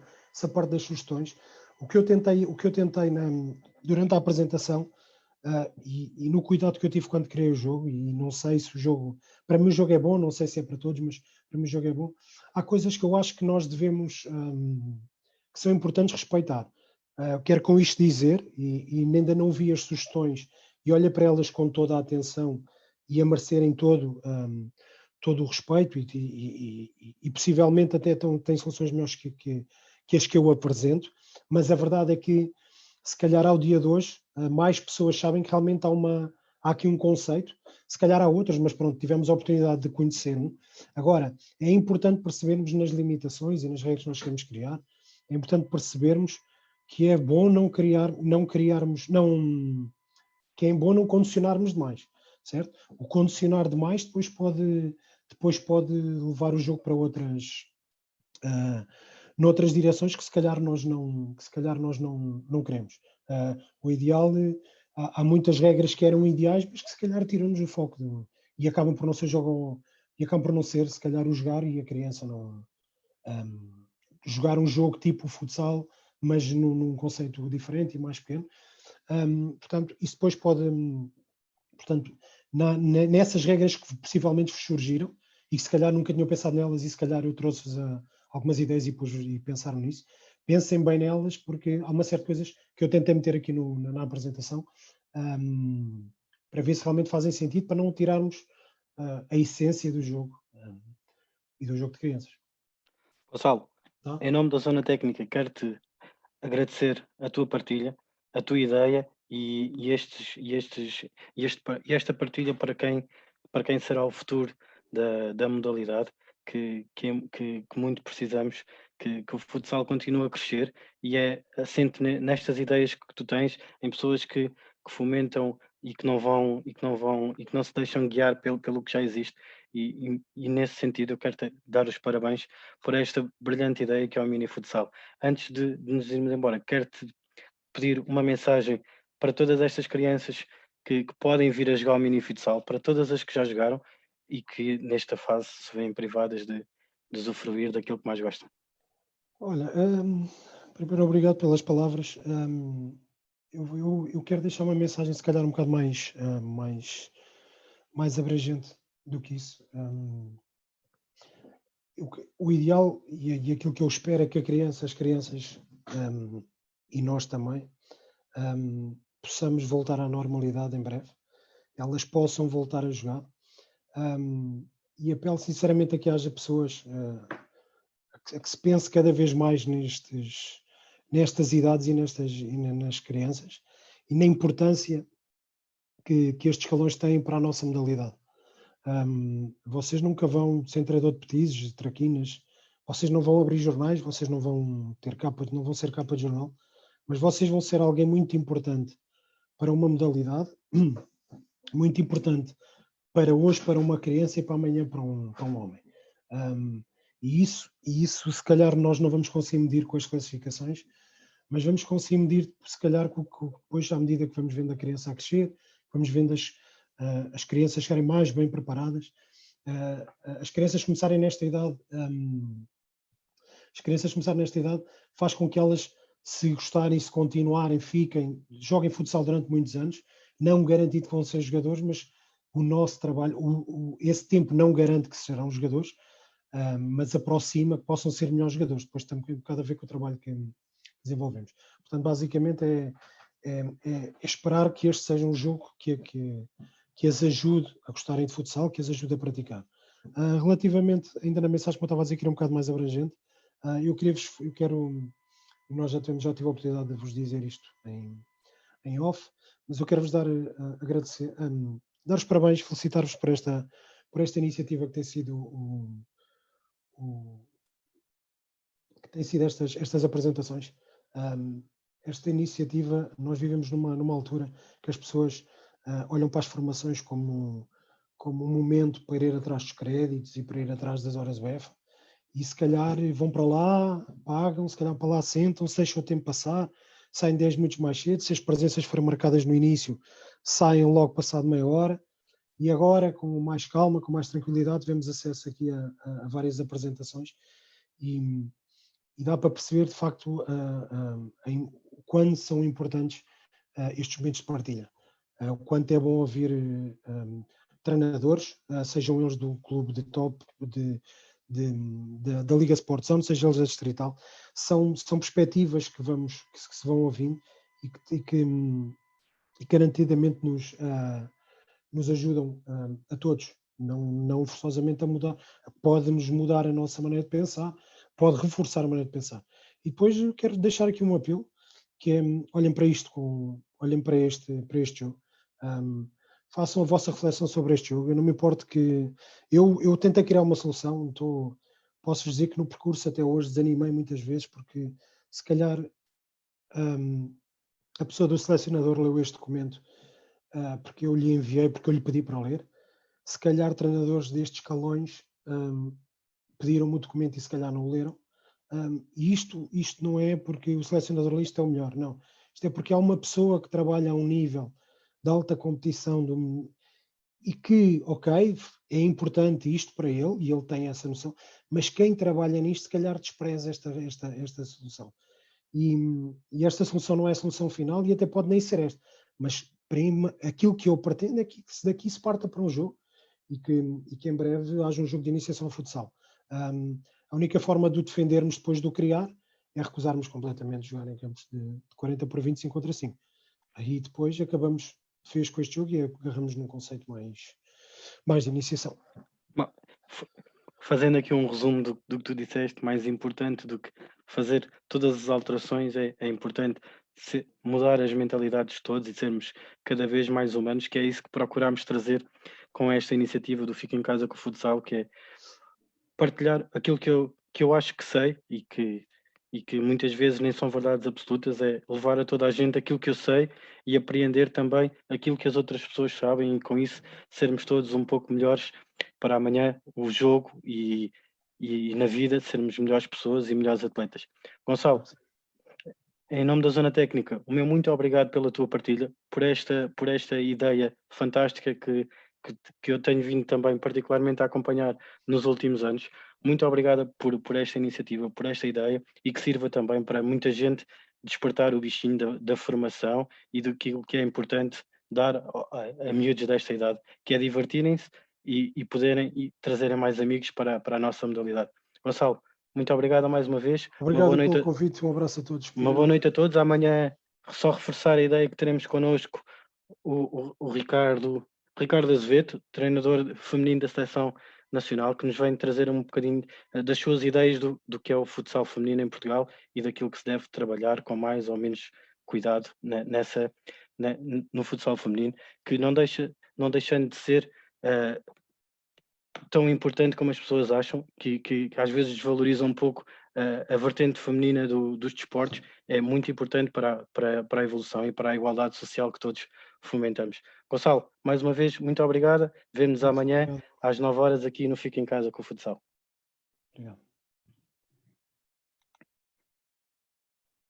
Speaker 2: parte das sugestões, o que eu tentei durante a apresentação, e no cuidado que eu tive quando criei o jogo, e não sei se o jogo, para mim o jogo é bom, não sei se é para todos, mas para mim o jogo é bom. Há coisas que eu acho que nós devemos, que são importantes respeitar. Quero com isto dizer, e ainda não vi as sugestões, e olha para elas com toda a atenção e a merecerem todo o respeito e possivelmente até têm soluções melhores que as que eu apresento, mas a verdade é que se calhar ao dia de hoje mais pessoas sabem que realmente há aqui um conceito, se calhar há outras, mas pronto, tivemos a oportunidade de conhecer-no. Agora, é importante percebermos nas limitações e nas regras que nós queremos criar, é importante percebermos que é bom que é bom não condicionarmos demais, certo? O condicionar demais depois pode levar o jogo para noutras direções que se calhar nós não queremos. O ideal, há muitas regras que eram ideais, mas que se calhar tiram-nos o foco e acabam por não ser se calhar o jogar e a criança não jogar um jogo tipo futsal, mas num conceito diferente e mais pequeno. Portanto, isso depois pode, nessas regras que possivelmente surgiram e que se calhar nunca tinham pensado nelas, e se calhar eu trouxe-vos algumas ideias e pensaram nisso. Pensem bem nelas, porque há uma série de coisas que eu tentei meter aqui na apresentação para ver se realmente fazem sentido, para não tirarmos a essência do jogo e do jogo de crianças.
Speaker 1: Gonçalo, em nome da Zona Técnica, quero-te agradecer a tua partilha, a tua ideia e esta partilha para quem será o futuro da modalidade, que muito precisamos, que o futsal continue a crescer e é assente nestas ideias que tu tens, em pessoas que fomentam e que não se deixam guiar pelo que já existe. e nesse sentido eu quero dar os parabéns por esta brilhante ideia que é o mini futsal. Antes de nos irmos embora, quero-te pedir uma mensagem para todas estas crianças que podem vir a jogar o mini futsal, para todas as que já jogaram e que nesta fase se veem privadas de usufruir daquilo que mais gostam.
Speaker 2: Olha, primeiro obrigado pelas palavras. Eu quero deixar uma mensagem se calhar um bocado mais abrangente do que isso. O ideal e aquilo que eu espero é que as crianças, e nós também, possamos voltar à normalidade em breve, elas possam voltar a jogar. E apelo sinceramente a que haja pessoas a que se pense cada vez mais nestas idades e nas crianças e na importância que estes escalões têm para a nossa modalidade. Vocês nunca vão ser treinador de petizes, de traquinas, vocês não vão abrir jornais, vocês não vão não vão ser capa de jornal, mas vocês vão ser alguém muito importante para uma modalidade, muito importante para hoje, para uma criança e para amanhã para um homem. E isso se calhar nós não vamos conseguir medir com as classificações, mas vamos conseguir medir se calhar depois à medida que vamos vendo a criança a crescer, vamos vendo as crianças ficarem mais bem preparadas, as crianças começarem nesta idade, faz com que elas, se gostarem, se continuarem, joguem futsal durante muitos anos, não garantido que vão ser jogadores, mas o nosso trabalho, esse tempo não garante que serão jogadores, mas aproxima que possam ser melhores jogadores. Depois tem um bocado a ver com o trabalho que desenvolvemos. Portanto, basicamente é esperar que este seja um jogo que as ajude a gostarem de futsal, que as ajude a praticar. Relativamente, ainda na mensagem que eu estava a dizer que era um bocado mais abrangente, nós já tive a oportunidade de vos dizer isto em off, mas eu quero vos dar agradecer, dar os parabéns, felicitar-vos por esta iniciativa que tem sido estas apresentações. Esta iniciativa, nós vivemos numa altura que as pessoas olham para as formações como um momento para ir atrás dos créditos e para ir atrás das horas UEFA, e se calhar vão para lá, pagam, se calhar para lá sentam, deixam o tempo passar, saem 10 minutos mais cedo, se as presenças forem marcadas no início, saem logo passado meia hora, e agora, com mais calma, com mais tranquilidade, tivemos acesso aqui a várias apresentações e dá para perceber, de facto, o quanto são importantes estes momentos de partilha. O quanto é bom ouvir treinadores, sejam eles do clube de top, da Liga Sport Zone, seja eles da Distrital, são perspectivas que se vão ouvindo e que garantidamente nos ajudam a todos, não forçosamente a mudar, pode-nos mudar a nossa maneira de pensar, pode reforçar a maneira de pensar. E depois eu quero deixar aqui um apelo, que é, olhem para este jogo, façam a vossa reflexão sobre este jogo. Eu não me importo que... Eu tentei criar uma solução, posso dizer que no percurso até hoje desanimei muitas vezes, porque se calhar a pessoa do selecionador leu este documento porque eu lhe enviei, porque eu lhe pedi para ler. Se calhar treinadores destes escalões pediram-me o documento e se calhar não o leram. E isto não é porque o selecionador lista é o melhor, não. Isto é porque há uma pessoa que trabalha a um nível de alta competição e que, ok, é importante isto para ele, e ele tem essa noção, mas quem trabalha nisto se calhar despreza esta solução. E esta solução não é a solução final e até pode nem ser esta, mas aquilo que eu pretendo é que daqui se parta para um jogo e que em breve haja um jogo de iniciação ao futsal. A única forma de o defendermos depois de o criar é recusarmos completamente jogar em campos de 40 por 25 contra 5. Aí depois fez com este jogo e agarramos num conceito mais de iniciação.
Speaker 1: Fazendo aqui um resumo do que tu disseste, mais importante do que fazer todas as alterações, é importante mudar as mentalidades de todos e sermos cada vez mais humanos, que é isso que procuramos trazer com esta iniciativa do Fica em Casa com o Futsal, que é partilhar aquilo que eu acho que sei e que muitas vezes nem são verdades absolutas, é levar a toda a gente aquilo que eu sei e apreender também aquilo que as outras pessoas sabem, e com isso sermos todos um pouco melhores para amanhã o jogo e na vida sermos melhores pessoas e melhores atletas. Gonçalo, em nome da Zona Técnica, o meu muito obrigado pela tua partilha, por esta ideia fantástica que eu tenho vindo também particularmente a acompanhar nos últimos anos. Muito obrigada por esta iniciativa, por esta ideia e que sirva também para muita gente despertar o bichinho da formação e do que é importante dar a miúdos desta idade, que é divertirem-se e poderem e trazerem mais amigos para a nossa modalidade. Gonçalo, muito obrigado mais uma vez. Uma boa
Speaker 2: Obrigado pelo
Speaker 1: noite.
Speaker 2: convite, um abraço a todos.
Speaker 1: Uma boa noite a todos. Amanhã, só reforçar a ideia que teremos connosco o Ricardo Azevedo, treinador feminino da Seleção Nacional, que nos vem trazer um bocadinho das suas ideias do que é o futsal feminino em Portugal e daquilo que se deve trabalhar com mais ou menos cuidado no futsal feminino, que não deixando de ser tão importante como as pessoas acham, que às vezes desvalorizam um pouco a vertente feminina dos desportos, é muito importante para a evolução e para a igualdade social que todos fomentamos. Gonçalo, mais uma vez, muito obrigada. Vemo-nos amanhã
Speaker 2: Obrigado.
Speaker 1: às 9 horas aqui no Fica em Casa com o Futsal.
Speaker 2: Obrigado.